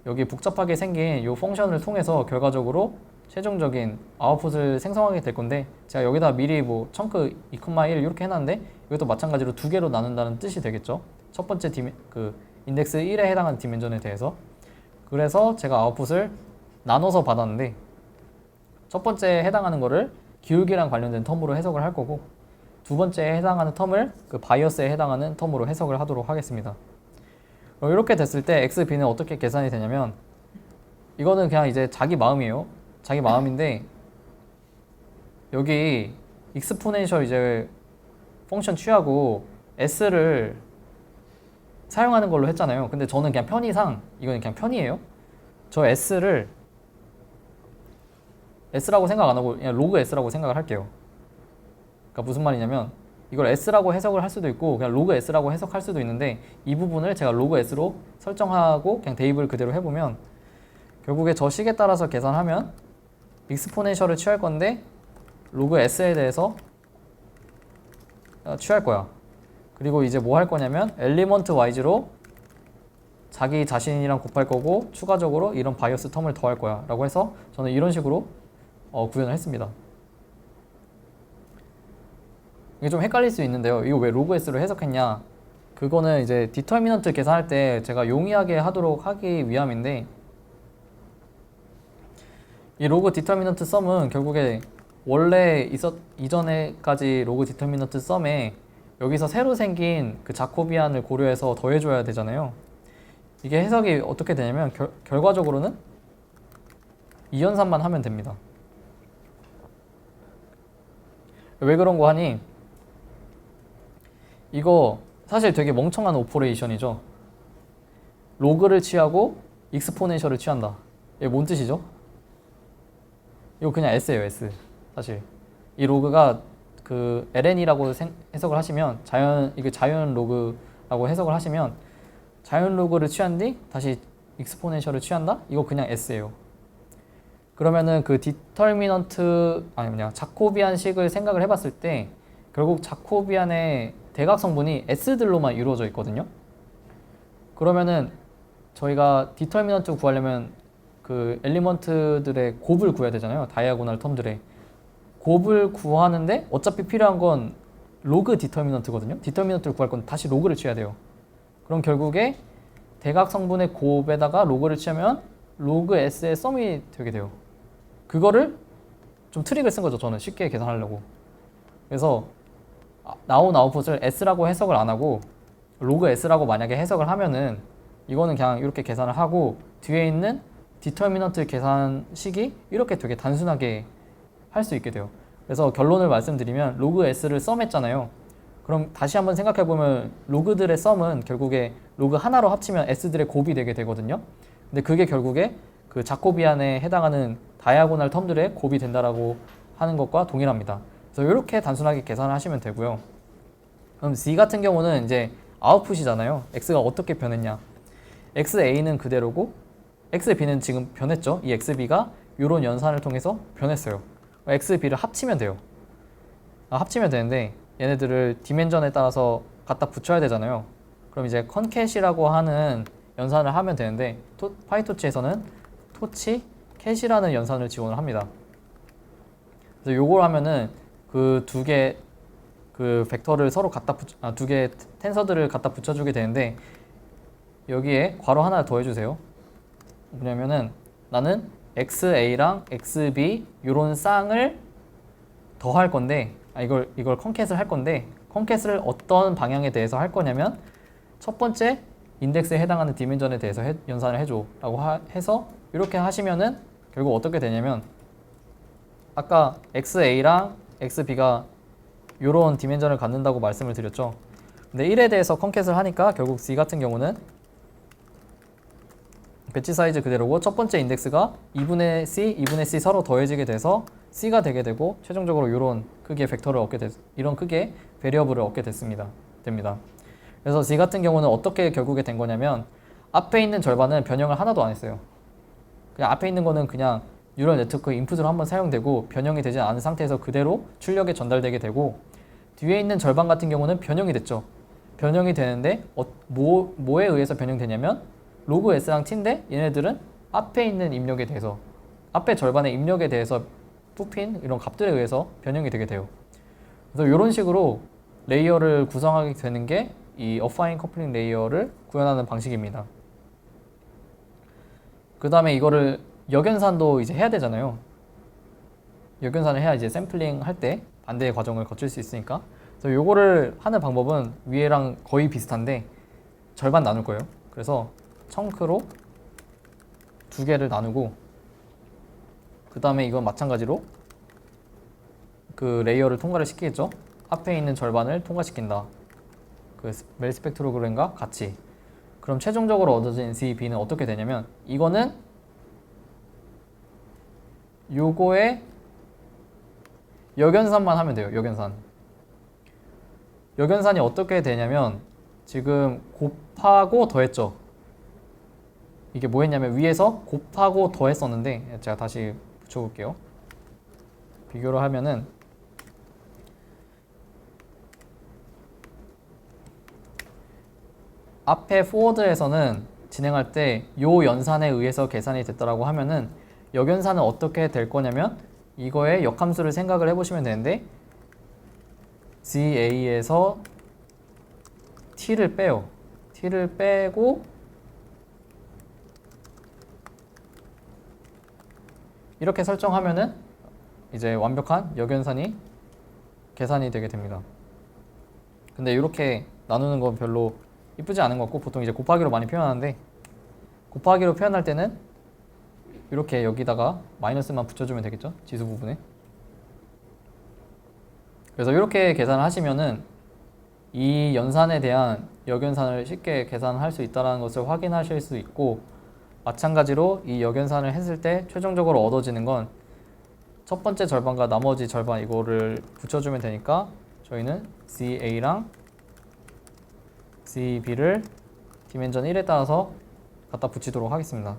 여기 복잡하게 생긴 이 펑션을 통해서 결과적으로 최종적인 아웃풋을 생성하게 될 건데 제가 여기다 미리 뭐 청크 2,1 이렇게 해놨는데 이것도 마찬가지로 두 개로 나눈다는 뜻이 되겠죠. 첫 번째 그 인덱스 1에 해당하는 디멘전에 대해서 그래서 제가 아웃풋을 나눠서 받았는데 첫 번째에 해당하는 거를 기울기랑 관련된 텀으로 해석을 할 거고 두 번째에 해당하는 텀을 그 바이어스에 해당하는 텀으로 해석을 하도록 하겠습니다. 이렇게 됐을 때 x, b는 어떻게 계산이 되냐면 이거는 그냥 이제 자기 마음이에요. 자기 마음인데 여기 익스포넨셜 이제 펑션 취하고 s를 사용하는 걸로 했잖아요. 근데 저는 그냥 편의상 이거는 그냥 편이에요. 저 s를 s라고 생각 안 하고 그냥 로그 s라고 생각을 할게요. 그러니까 무슨 말이냐면 이걸 s라고 해석을 할 수도 있고 그냥 로그 s라고 해석할 수도 있는데 이 부분을 제가 로그 s로 설정하고 그냥 대입을 그대로 해보면 결국에 저 식에 따라서 계산하면 익스포넨셜을 취할 건데 로그 s에 대해서 취할 거야. 그리고 이제 뭐 할 거냐면 엘리먼트 yz로 자기 자신이랑 곱할 거고 추가적으로 이런 바이어스 텀을 더할 거야 라고 해서 저는 이런 식으로 구현을 했습니다. 이게 좀 헷갈릴 수 있는데요. 이거 왜 로그 s로 해석했냐? 그거는 이제 디터미넌트 계산할 때 제가 용이하게 하도록 하기 위함인데 이 로그 디터미넌트 썸은 결국에 원래 이전에까지 로그 디터미넌트 썸에 여기서 새로 생긴 그 자코비안을 고려해서 더해줘야 되잖아요. 이게 해석이 어떻게 되냐면 결과적으로는 이연산만 하면 됩니다. 왜 그런 거 하니? 이거 사실 되게 멍청한 오퍼레이션이죠. 로그를 취하고 익스포넨셜을 취한다. 이게 뭔 뜻이죠? 이거 그냥 s예요, s. 사실 이 로그가 그 ln이라고 해석을 하시면 이게 자연 로그라고 해석을 하시면 자연 로그를 취한 뒤 다시 익스포넨셜을 취한다? 이거 그냥 s예요. 그러면은 그 디터미넌트 자코비안 식을 생각을 해봤을 때 결국 자코비안의 대각 성분이 s들로만 이루어져 있거든요. 그러면은 저희가 디터미넌트 구하려면 그 엘리먼트들의 곱을 구해야 되잖아요. 다이아고널 텀들의 곱을 구하는데 어차피 필요한 건 로그 디터미넌트거든요. 디터미넌트를 구할 건 다시 로그를 취해야 돼요. 그럼 결국에 대각 성분의 곱에다가 로그를 취하면 로그 s의 썸이 되게 돼요. 그거를 좀 트릭을 쓴 거죠. 저는 쉽게 계산하려고. 그래서 나온 아웃풋을 s라고 해석을 안 하고 로그 s라고 만약에 해석을 하면은 이거는 그냥 이렇게 계산을 하고 뒤에 있는 디터미넌트 계산식이 이렇게 되게 단순하게 할 수 있게 돼요. 그래서 결론을 말씀드리면 로그 s를 썸했잖아요. 그럼 다시 한번 생각해보면 로그들의 썸은 결국에 로그 하나로 합치면 s들의 곱이 되게 되거든요. 근데 그게 결국에 그 자코비안에 해당하는 다이아고널 텀들의 곱이 된다라고 하는 것과 동일합니다. 그래서 이렇게 단순하게 계산을 하시면 되고요. 그럼 z 같은 경우는 이제 아웃풋이잖아요. x가 어떻게 변했냐? xa는 그대로고 xb는 지금 변했죠. 이 xb가 이런 연산을 통해서 변했어요. xb를 합치면 돼요. 합치면 되는데 얘네들을 디멘전에 따라서 갖다 붙여야 되잖아요. 그럼 이제 컨캣이라고 하는 연산을 하면 되는데 파이토치에서는 토치 캣이라는 연산을 지원을 합니다. 그래서 요걸 하면은 그 두 개 그 벡터를 서로 두 개 텐서들을 갖다 붙여주게 되는데 여기에 괄호 하나 더 해주세요. 뭐냐면은 나는 XA랑 XB 요런 쌍을 더할 건데 이걸 컨캣을 할 건데 컨캣을 어떤 방향에 대해서 할 거냐면 첫 번째 인덱스에 해당하는 디멘전에 대해서 연산을 해줘 라고 해서 이렇게 하시면은 결국 어떻게 되냐면 아까 XA랑 XB가 요런 디멘전을 갖는다고 말씀을 드렸죠. 근데 1에 대해서 컨캣을 하니까 결국 C 같은 경우는 배치 사이즈 그대로고 첫 번째 인덱스가 2분의 C, 2분의 C 서로 더해지게 돼서 C가 되게 되고 최종적으로 이런 크기의 벡터를 이런 크기의 베리어블을 얻게 됩니다. 그래서 C 같은 경우는 어떻게 결국에 된 거냐면 앞에 있는 절반은 변형을 하나도 안 했어요. 그냥 앞에 있는 거는 그냥 뉴럴 네트워크 인풋으로 한번 사용되고 변형이 되지 않은 상태에서 그대로 출력에 전달되게 되고 뒤에 있는 절반 같은 경우는 변형이 됐죠. 변형이 되는데 뭐에 의해서 변형되냐면 로그 s랑 t인데 얘네들은 앞에 있는 입력에 대해서 앞에 절반의 입력에 대해서 뽑힌 이런 값들에 의해서 변형이 되게 돼요. 그래서 이런 식으로 레이어를 구성하게 되는 게 이 어파인 커플링 레이어를 구현하는 방식입니다. 그 다음에 이거를 역연산도 이제 해야 되잖아요. 역연산을 해야 이제 샘플링 할 때 반대의 과정을 거칠 수 있으니까. 그래서 요거를 하는 방법은 위에랑 거의 비슷한데 절반 나눌 거예요. 그래서 청크로 두 개를 나누고, 그 다음에 이건 마찬가지로 그 레이어를 통과를 시키겠죠. 앞에 있는 절반을 통과시킨다. 그 멜 스펙트로그램과 같이. 그럼 최종적으로 얻어진 ZB는 어떻게 되냐면, 이거는 요거의 역연산만 하면 돼요. 역연산. 역연산이 어떻게 되냐면, 지금 곱하고 더했죠. 이게 뭐였냐면 위에서 곱하고 더했었는데, 제가 다시 붙여볼게요. 비교를 하면은 앞에 포워드에서는 진행할 때 요 연산에 의해서 계산이 됐다라고 하면은, 역연산은 어떻게 될 거냐면 이거의 역함수를 생각을 해보시면 되는데, ZA에서 T를 빼요. T를 빼고 이렇게 설정하면은 이제 완벽한 역연산이 계산이 되게 됩니다. 근데 이렇게 나누는 건 별로 이쁘지 않은 것 같고, 보통 이제 곱하기로 많이 표현하는데, 곱하기로 표현할 때는 이렇게 여기다가 마이너스만 붙여주면 되겠죠? 지수 부분에. 그래서 이렇게 계산을 하시면은 이 연산에 대한 역연산을 쉽게 계산할 수 있다는 것을 확인하실 수 있고, 마찬가지로 이 역연산을 했을 때 최종적으로 얻어지는 건 첫 번째 절반과 나머지 절반 이거를 붙여주면 되니까, 저희는 ZA랑 ZB를 디멘전 1에 따라서 갖다 붙이도록 하겠습니다.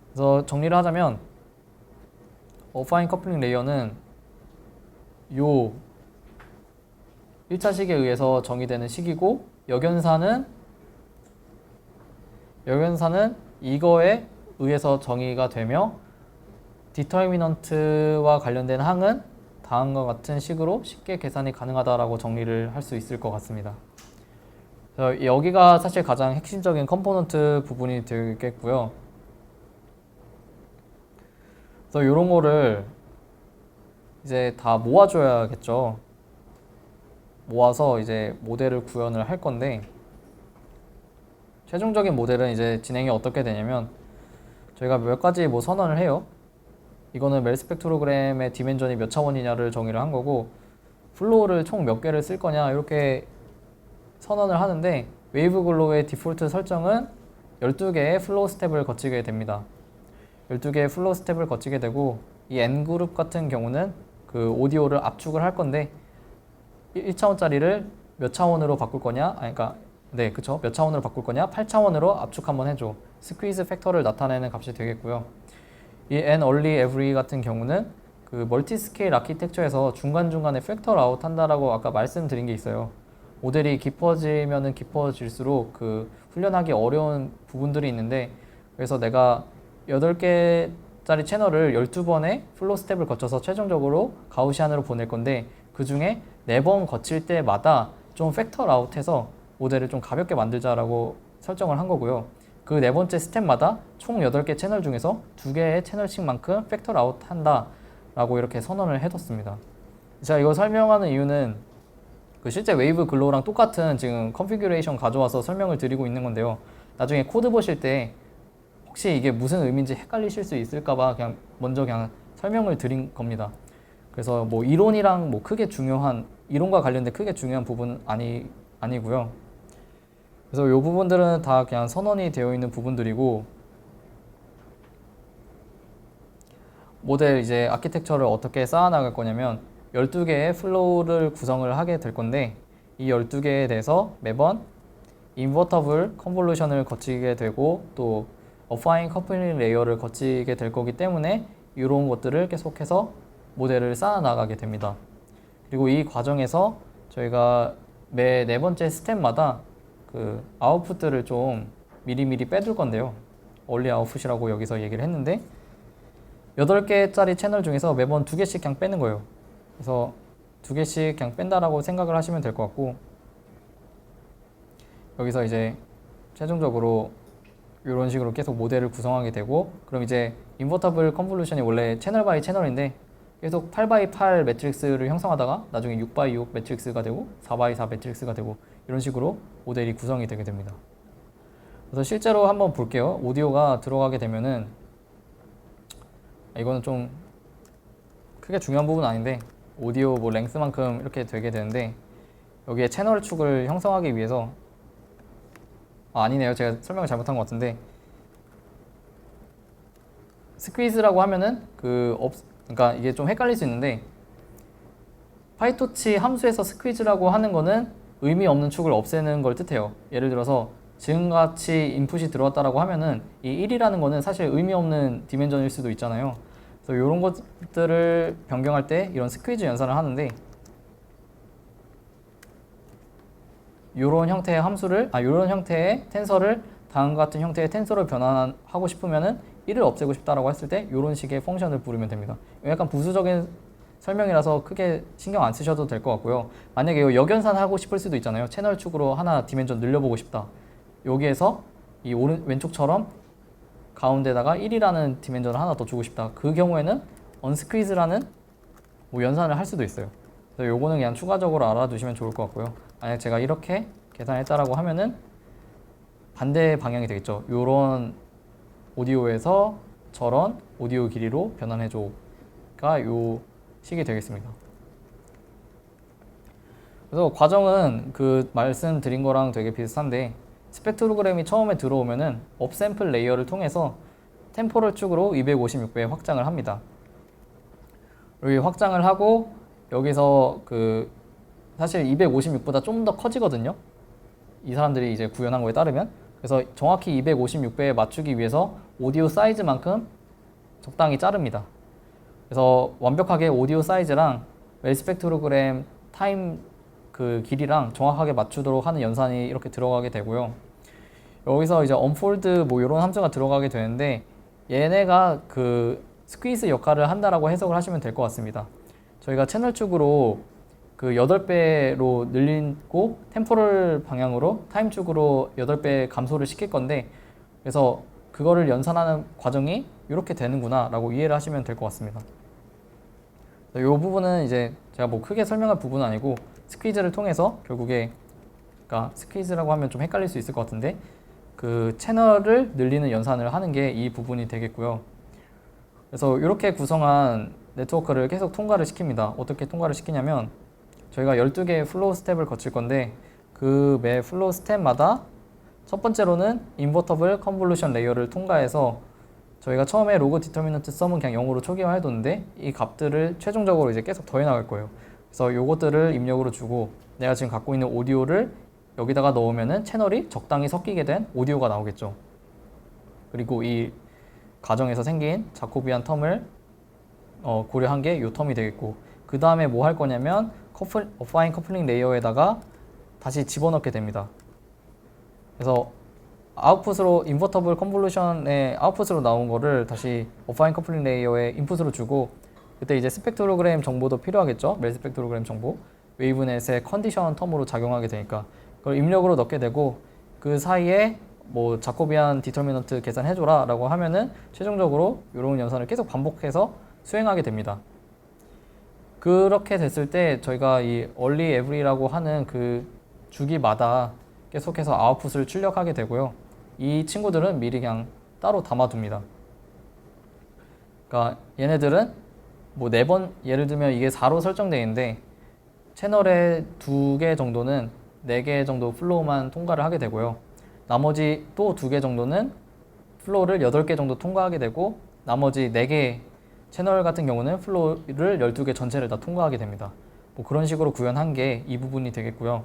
그래서 정리를 하자면, 어파인 커플링 레이어는 요 1차 식에 의해서 정의되는 식이고, 역연산은 이거에 의해서 정의가 되며, 디터미넌트와 관련된 항은 다음과 같은 식으로 쉽게 계산이 가능하다라고 정리를 할 수 있을 것 같습니다. 그래서 여기가 사실 가장 핵심적인 컴포넌트 부분이 되겠고요. 그래서 이런 거를 이제 다 모아줘야겠죠. 모아서 이제 모델을 구현을 할 건데, 최종적인 모델은 이제 진행이 어떻게 되냐면, 저희가 몇 가지 뭐 선언을 해요. 이거는 멜 스펙트로그램의 디멘전이 몇 차원이냐를 정의를 한 거고, 플로우를 총 몇 개를 쓸 거냐 이렇게 선언을 하는데, 웨이브 글로우의 디폴트 설정은 12개의 플로우 스텝을 거치게 됩니다. 12개의 플로우 스텝을 거치게 되고, 이 N그룹 같은 경우는 그 오디오를 압축을 할 건데, 1차원짜리를 몇 차원으로 바꿀 거냐, 네, 그쵸. 몇 차원으로 바꿀 거냐, 8차원으로 압축 한번 해줘. 스퀴즈 팩터를 나타내는 값이 되겠고요. 이 N early every 같은 경우는 그 멀티 스케일 아키텍처에서 중간중간에 팩터 아웃 한다라고 아까 말씀드린 게 있어요. 모델이 깊어지면은 깊어질수록 그 훈련하기 어려운 부분들이 있는데, 그래서 내가 8개짜리 채널을 12번의 플로우 스텝을 거쳐서 최종적으로 가우시안으로 보낼 건데, 그 중에 4번 거칠 때마다 좀 팩터 아웃해서 모델을 좀 가볍게 만들자라고 설정을 한 거고요. 그 4번째 스텝마다 총 8개 채널 중에서 2개의 채널씩만큼 팩터 아웃 한다 라고 이렇게 선언을 해뒀습니다. 제가 이거 설명하는 이유는 그 실제 웨이브 글로우랑 똑같은 지금 컨피규레이션 가져와서 설명을 드리고 있는 건데요. 나중에 코드 보실 때 혹시 이게 무슨 의미인지 헷갈리실 수 있을까봐 그냥 먼저 설명을 드린 겁니다. 그래서 뭐 이론이랑 뭐 이론과 관련된 크게 중요한 부분은 아니고요. 그래서 이 부분들은 다 그냥 선언이 되어 있는 부분들이고, 모델 이제 아키텍처를 어떻게 쌓아나갈 거냐면 12개의 플로우를 구성을 하게 될 건데, 이 12개에 대해서 매번 인버터블 컨볼루션을 거치게 되고, 또 어파인 커플링 레이어를 거치게 될 거기 때문에 이런 것들을 계속해서 모델을 쌓아나가게 됩니다. 그리고 이 과정에서 저희가 매 4번째 스텝마다 그 아웃풋들을 좀 미리미리 빼둘 건데요. 얼리 아웃풋이라고 여기서 얘기를 했는데, 8개짜리 채널 중에서 매번 2개씩 그냥 빼는 거예요. 그래서 2개씩 그냥 뺀다라고 생각을 하시면 될 것 같고, 여기서 이제 최종적으로 이런 식으로 계속 모델을 구성하게 되고, 그럼 이제 인버터블 컨볼루션이 원래 채널 바이 채널인데 계속 8x8 매트릭스를 형성하다가 나중에 6x6 매트릭스가 되고 4x4 매트릭스가 되고 이런 식으로 모델이 구성이 되게 됩니다. 그래서 실제로 한번 볼게요. 오디오가 들어가게 되면은 이거는 좀 크게 중요한 부분은 아닌데 오디오 뭐 랭스만큼 이렇게 되게 되는데 여기에 채널 축을 형성하기 위해서 아니네요. 제가 설명을 잘못한 것 같은데 스퀴즈라고 하면은 그러니까 이게 좀 헷갈릴 수 있는데 파이토치 함수에서 스퀴즈라고 하는 거는 의미 없는 축을 없애는 걸 뜻해요. 예를 들어서 지금같이 인풋이 들어왔다라고 하면은 이 1이라는 거는 사실 의미 없는 디멘전일 수도 있잖아요. 그래서 이런 것들을 변경할 때 이런 스퀴즈 연산을 하는데 이런 형태의 이런 형태의 텐서를 다음과 같은 형태의 텐서로 변환하고 싶으면은 1을 없애고 싶다라고 했을 때 이런 식의 펑션을 부르면 됩니다. 약간 부수적인 설명이라서 크게 신경 안 쓰셔도 될 것 같고요. 만약에 이 역연산하고 싶을 수도 있잖아요. 채널 축으로 하나 디멘전 늘려보고 싶다. 여기에서 이 왼쪽처럼 가운데다가 1이라는 디멘전을 하나 더 주고 싶다. 그 경우에는 unsqueeze라는 뭐 연산을 할 수도 있어요. 그래서 요거는 그냥 추가적으로 알아두시면 좋을 것 같고요. 만약 제가 이렇게 계산했다라고 하면은 반대 방향이 되겠죠. 요런 오디오에서 저런 오디오 길이로 변환해줘가 요 식이 되겠습니다. 그래서 과정은 그 말씀드린 거랑 되게 비슷한데 스펙트로그램이 처음에 들어오면은 업샘플 레이어를 통해서 템포럴 축으로 256배 확장을 합니다. 여기 확장을 하고 여기서 사실 256보다 좀 더 커지거든요. 이 사람들이 이제 구현한 거에 따르면. 그래서 정확히 256배에 맞추기 위해서 오디오 사이즈만큼 적당히 자릅니다. 그래서 완벽하게 오디오 사이즈랑 웰 스펙트로그램 타임 길이랑 정확하게 맞추도록 하는 연산이 이렇게 들어가게 되고요. 여기서 이제 unfold 뭐 이런 함수가 들어가게 되는데 얘네가 스퀴즈 역할을 한다라고 해석을 하시면 될 것 같습니다. 저희가 채널 축으로 8배로 늘리고 템포럴 방향으로 타임 축으로 8배 감소를 시킬 건데 그래서 그거를 연산하는 과정이 이렇게 되는구나 라고 이해를 하시면 될 것 같습니다. 이 부분은 이제 제가 뭐 크게 설명할 부분은 아니고 스퀴즈를 통해서 결국에 그러니까 스퀴즈라고 하면 좀 헷갈릴 수 있을 것 같은데 그 채널을 늘리는 연산을 하는 게 이 부분이 되겠고요. 그래서 이렇게 구성한 네트워크를 계속 통과를 시킵니다. 어떻게 통과를 시키냐면 저희가 12개의 플로우 스텝을 거칠 건데 그 매 플로우 스텝마다 첫 번째로는 인버터블 컨볼루션 레이어를 통과해서 저희가 처음에 로그 디터미넌트 썸은 그냥 0으로 초기화 해뒀는데 이 값들을 최종적으로 이제 계속 더해 나갈 거예요. 그래서 요것들을 입력으로 주고 내가 지금 갖고 있는 오디오를 여기다가 넣으면은 채널이 적당히 섞이게 된 오디오가 나오겠죠. 그리고 이 과정에서 생긴 자코비안 텀을 고려한 게 이 텀이 되겠고 그 다음에 뭐 할 거냐면 어파인 커플링 레이어에다가 다시 집어넣게 됩니다. 그래서 아웃풋으로 인버터블 컨볼루션의 아웃풋으로 나온 거를 다시 어파인 커플링 레이어에 인풋으로 주고 그때 이제 스펙트로그램 정보도 필요하겠죠. 멜 스펙트로그램 정보 웨이브넷의 컨디션 텀으로 작용하게 되니까 그걸 입력으로 넣게 되고 그 사이에 뭐 자코비안 디터미넌트 계산해줘라 라고 하면은 최종적으로 이런 연산을 계속 반복해서 수행하게 됩니다. 그렇게 됐을 때 저희가 이 early every라고 하는 그 주기마다 계속해서 아웃풋을 출력하게 되고요. 이 친구들은 미리 그냥 따로 담아둡니다. 그러니까 얘네들은 뭐 4번 예를 들면 이게 4로 설정되어 있는데 채널에 2개 정도는 4개 정도 플로우만 통과를 하게 되고요. 나머지 또 2개 정도는 플로우를 8개 정도 통과하게 되고 나머지 4개 채널 같은 경우는 플로우를 12개 전체를 다 통과하게 됩니다. 뭐 그런 식으로 구현한 게 이 부분이 되겠고요.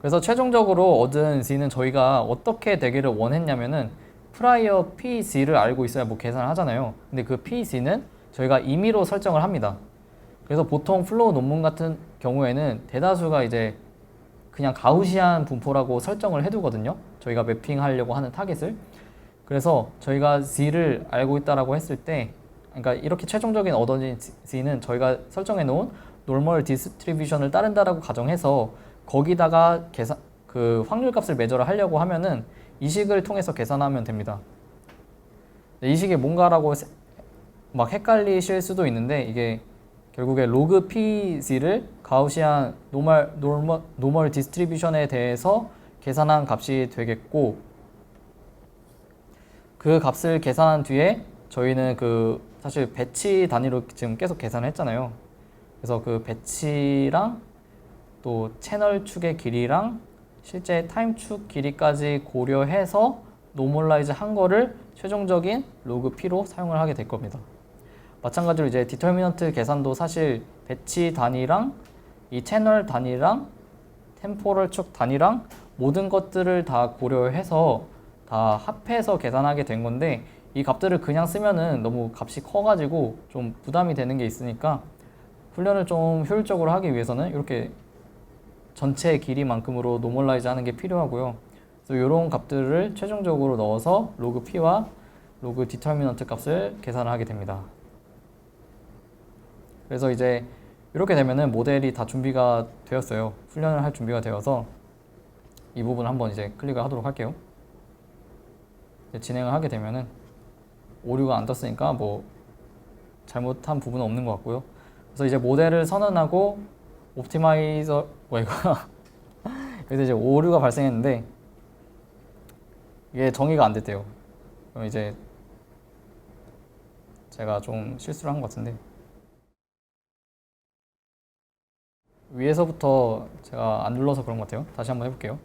그래서 최종적으로 얻은 Z는 저희가 어떻게 되기를 원했냐면은 프라이어 PZ를 알고 있어야 뭐 계산을 하잖아요. 근데 그 PZ는 저희가 임의로 설정을 합니다. 그래서 보통 플로우 논문 같은 경우에는 대다수가 이제 그냥 가우시안 분포라고 설정을 해두거든요. 저희가 매핑하려고 하는 타겟을. 그래서 저희가 Z를 알고 있다라고 했을 때, 그러니까 이렇게 최종적인 얻어진 Z는 저희가 설정해 놓은 노멀 디스트리뷰션을 따른다라고 가정해서 거기다가 확률 값을 매저를 하려고 하면은 이 식을 통해서 계산하면 됩니다. 이 식이 뭔가라고 막 헷갈리실 수도 있는데 이게 결국에 로그 PZ를 가우시안 노멀 디스트리뷰션에 대해서 계산한 값이 되겠고, 그 값을 계산한 뒤에 저희는 그 사실 배치 단위로 지금 계속 계산을 했잖아요. 그래서 그 배치랑 또 채널 축의 길이랑 실제 타임 축 길이까지 고려해서 노멀라이즈 한 거를 최종적인 로그 P로 사용을 하게 될 겁니다. 마찬가지로 이제 디터미넌트 계산도 사실 배치 단위랑 이 채널 단위랑 템포럴 축 단위랑 모든 것들을 다 고려해서 다 합해서 계산하게 된 건데, 이 값들을 그냥 쓰면은 너무 값이 커가지고 좀 부담이 되는 게 있으니까 훈련을 좀 효율적으로 하기 위해서는 이렇게 전체 길이만큼으로 노멀라이즈 하는 게 필요하고요. 그래서 이런 값들을 최종적으로 넣어서 로그 P와 로그 디터미넌트 값을 계산을 하게 됩니다. 그래서 이제 이렇게 되면은 모델이 다 준비가 되었어요. 훈련을 할 준비가 되어서 이 부분 한번 이제 클릭을 하도록 할게요. 진행을 하게 되면은 오류가 안 떴으니까 뭐 잘못한 부분은 없는 것 같고요. 그래서 이제 모델을 선언하고 옵티마이저 이거 그래서 이제 오류가 발생했는데 이게 정의가 안 됐대요. 그럼 이제 제가 좀 실수를 한 것 같은데, 위에서부터 제가 안 눌러서 그런 것 같아요. 다시 한번 해볼게요.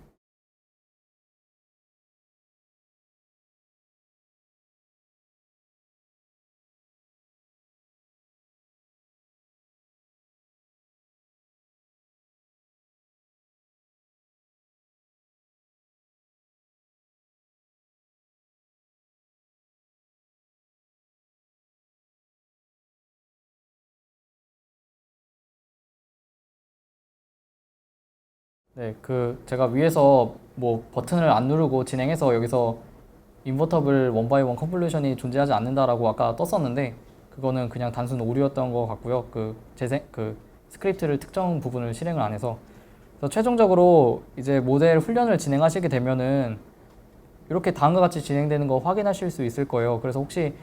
네, 그 제가 위에서 뭐 버튼을 안 누르고 진행해서 여기서 인버터블 원바이원 컨볼루션이 존재하지 않는다라고 아까 떴었는데, 그거는 그냥 단순 오류였던 것 같고요. 그 스크립트를 특정 부분을 실행을 안 해서. 그래서 최종적으로 이제 모델 훈련을 진행하시게 되면은 이렇게 다음과 같이 진행되는 거 확인하실 수 있을 거예요. 그래서 혹시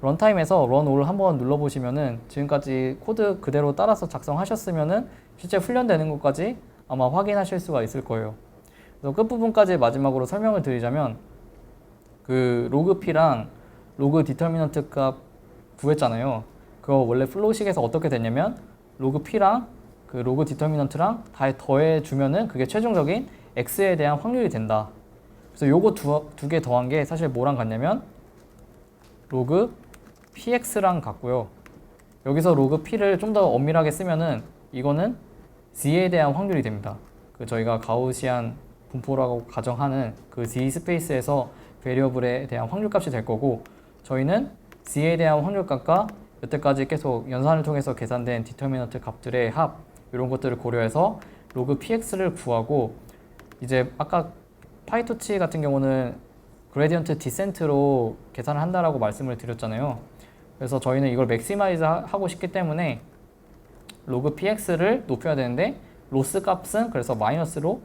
런타임에서 run all 한번 눌러보시면은 지금까지 코드 그대로 따라서 작성하셨으면은 실제 훈련되는 것까지 아마 확인하실 수가 있을 거예요. 그래서 끝부분까지 마지막으로 설명을 드리자면, 그 로그 P랑 로그 디터미넌트 값 구했잖아요. 그거 원래 플로우식에서 어떻게 됐냐면 로그 P랑 그 로그 디터미넌트랑 다 더해 주면은 그게 최종적인 X에 대한 확률이 된다. 그래서 요거 두 개 더한 게 사실 뭐랑 같냐면 로그 PX랑 같고요. 여기서 로그 P를 좀 더 엄밀하게 쓰면은 이거는 Z에 대한 확률이 됩니다. 그 저희가 가우시안 분포라고 가정하는 그 Z 스페이스에서 베리어블에 대한 확률값이 될 거고, 저희는 Z에 대한 확률값과 여태까지 계속 연산을 통해서 계산된 디터미넌트 값들의 합, 이런 것들을 고려해서 로그 PX를 구하고, 이제 아까 파이토치 같은 경우는 그레디언트 디센트로 계산을 한다라고 말씀을 드렸잖아요. 그래서 저희는 이걸 맥시마이즈 하고 싶기 때문에 로그 px를 높여야 되는데 로스 값은 그래서 마이너스로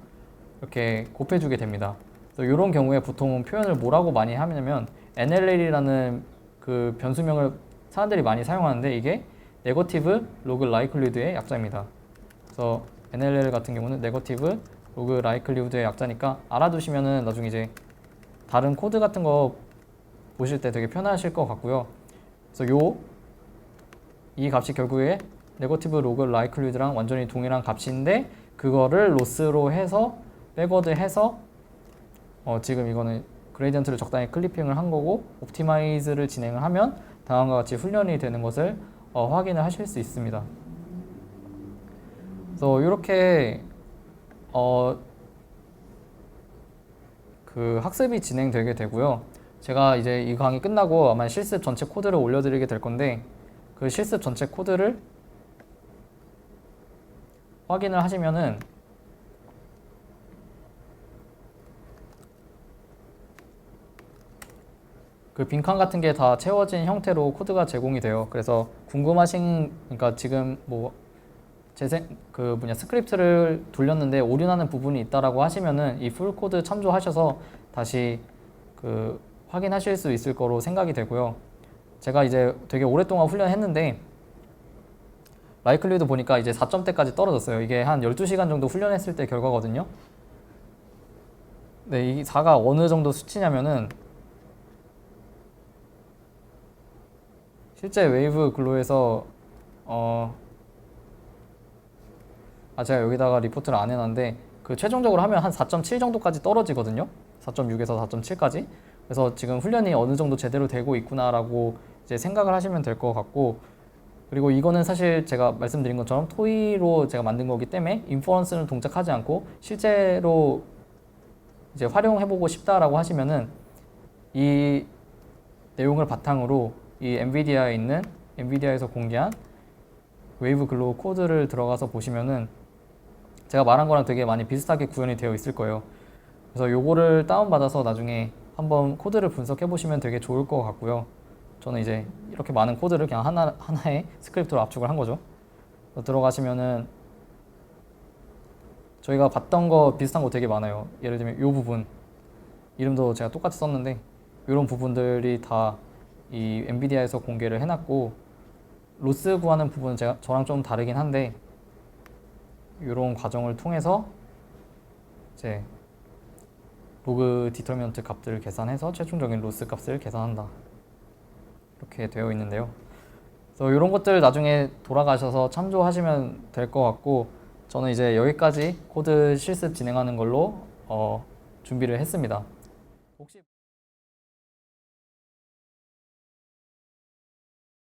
이렇게 곱해주게 됩니다. 그래서 이런 경우에 보통 표현을 뭐라고 많이 하냐면 NLL이라는 그 변수명을 사람들이 많이 사용하는데, 이게 네거티브 로그 라이클리드의 약자입니다. 그래서 NLL 같은 경우는 네거티브 로그 라이클리드의 약자니까 알아두시면은 나중에 이제 다른 코드 같은 거 보실 때 되게 편하실 것 같고요. 그래서 이 값이 결국에 네거티브 로그 라이클리드랑 완전히 동일한 값인데, 그거를 로스로 해서 백워드 해서 지금 이거는 그레디언트를 적당히 클리핑을 한 거고 옵티마이즈를 진행을 하면 다음과 같이 훈련이 되는 것을 확인을 하실 수 있습니다. 그래서 이렇게 그 학습이 진행되게 되고요. 제가 이제 이 강의 끝나고 아마 실습 전체 코드를 올려드리게 될 건데, 그 실습 전체 코드를 확인을 하시면은 그 빈칸 같은 게 다 채워진 형태로 코드가 제공이 돼요. 그래서 궁금하신, 그러니까 지금 뭐 스크립트를 돌렸는데 오류나는 부분이 있다라고 하시면은 이 풀 코드 참조하셔서 다시 그 확인하실 수 있을 거로 생각이 되고요. 제가 이제 되게 오랫동안 훈련했는데 라이클리드 보니까 이제 4점대까지 떨어졌어요. 이게 한 12시간 정도 훈련했을 때 결과거든요. 네, 이 4가 어느 정도 수치냐면은 실제 웨이브 글로에서 제가 여기다가 리포트를 안 해놨는데 그 최종적으로 하면 한 4.7 정도까지 떨어지거든요. 4.6에서 4.7까지. 그래서 지금 훈련이 어느 정도 제대로 되고 있구나라고 이제 생각을 하시면 될 것 같고, 그리고 이거는 사실 제가 말씀드린 것처럼 토이로 제가 만든 거기 때문에 인퍼런스는 동작하지 않고 실제로 이제 활용해보고 싶다라고 하시면은 이 내용을 바탕으로 이 엔비디아에 있는 엔비디아에서 공개한 웨이브 글로우 코드를 들어가서 보시면은 제가 말한 거랑 되게 많이 비슷하게 구현이 되어 있을 거예요. 그래서 요거를 다운받아서 나중에 한번 코드를 분석해 보시면 되게 좋을 것 같고요. 저는 이제 이렇게 많은 코드를 그냥 하나의 스크립트로 압축을 한 거죠. 들어가시면은 저희가 봤던 거 비슷한 거 되게 많아요. 예를 들면 이 부분 이름도 제가 똑같이 썼는데 이런 부분들이 다 이 엔비디아에서 공개를 해놨고, 로스 구하는 부분은 저랑 좀 다르긴 한데 이런 과정을 통해서 이제 로그 디터미넌트 값들을 계산해서 최종적인 로스 값을 계산한다, 이렇게 되어 있는데요. 그래서 이런 것들 나중에 돌아가셔서 참조하시면 될 것 같고, 저는 이제 여기까지 코드 실습 진행하는 걸로 준비를 했습니다. 혹시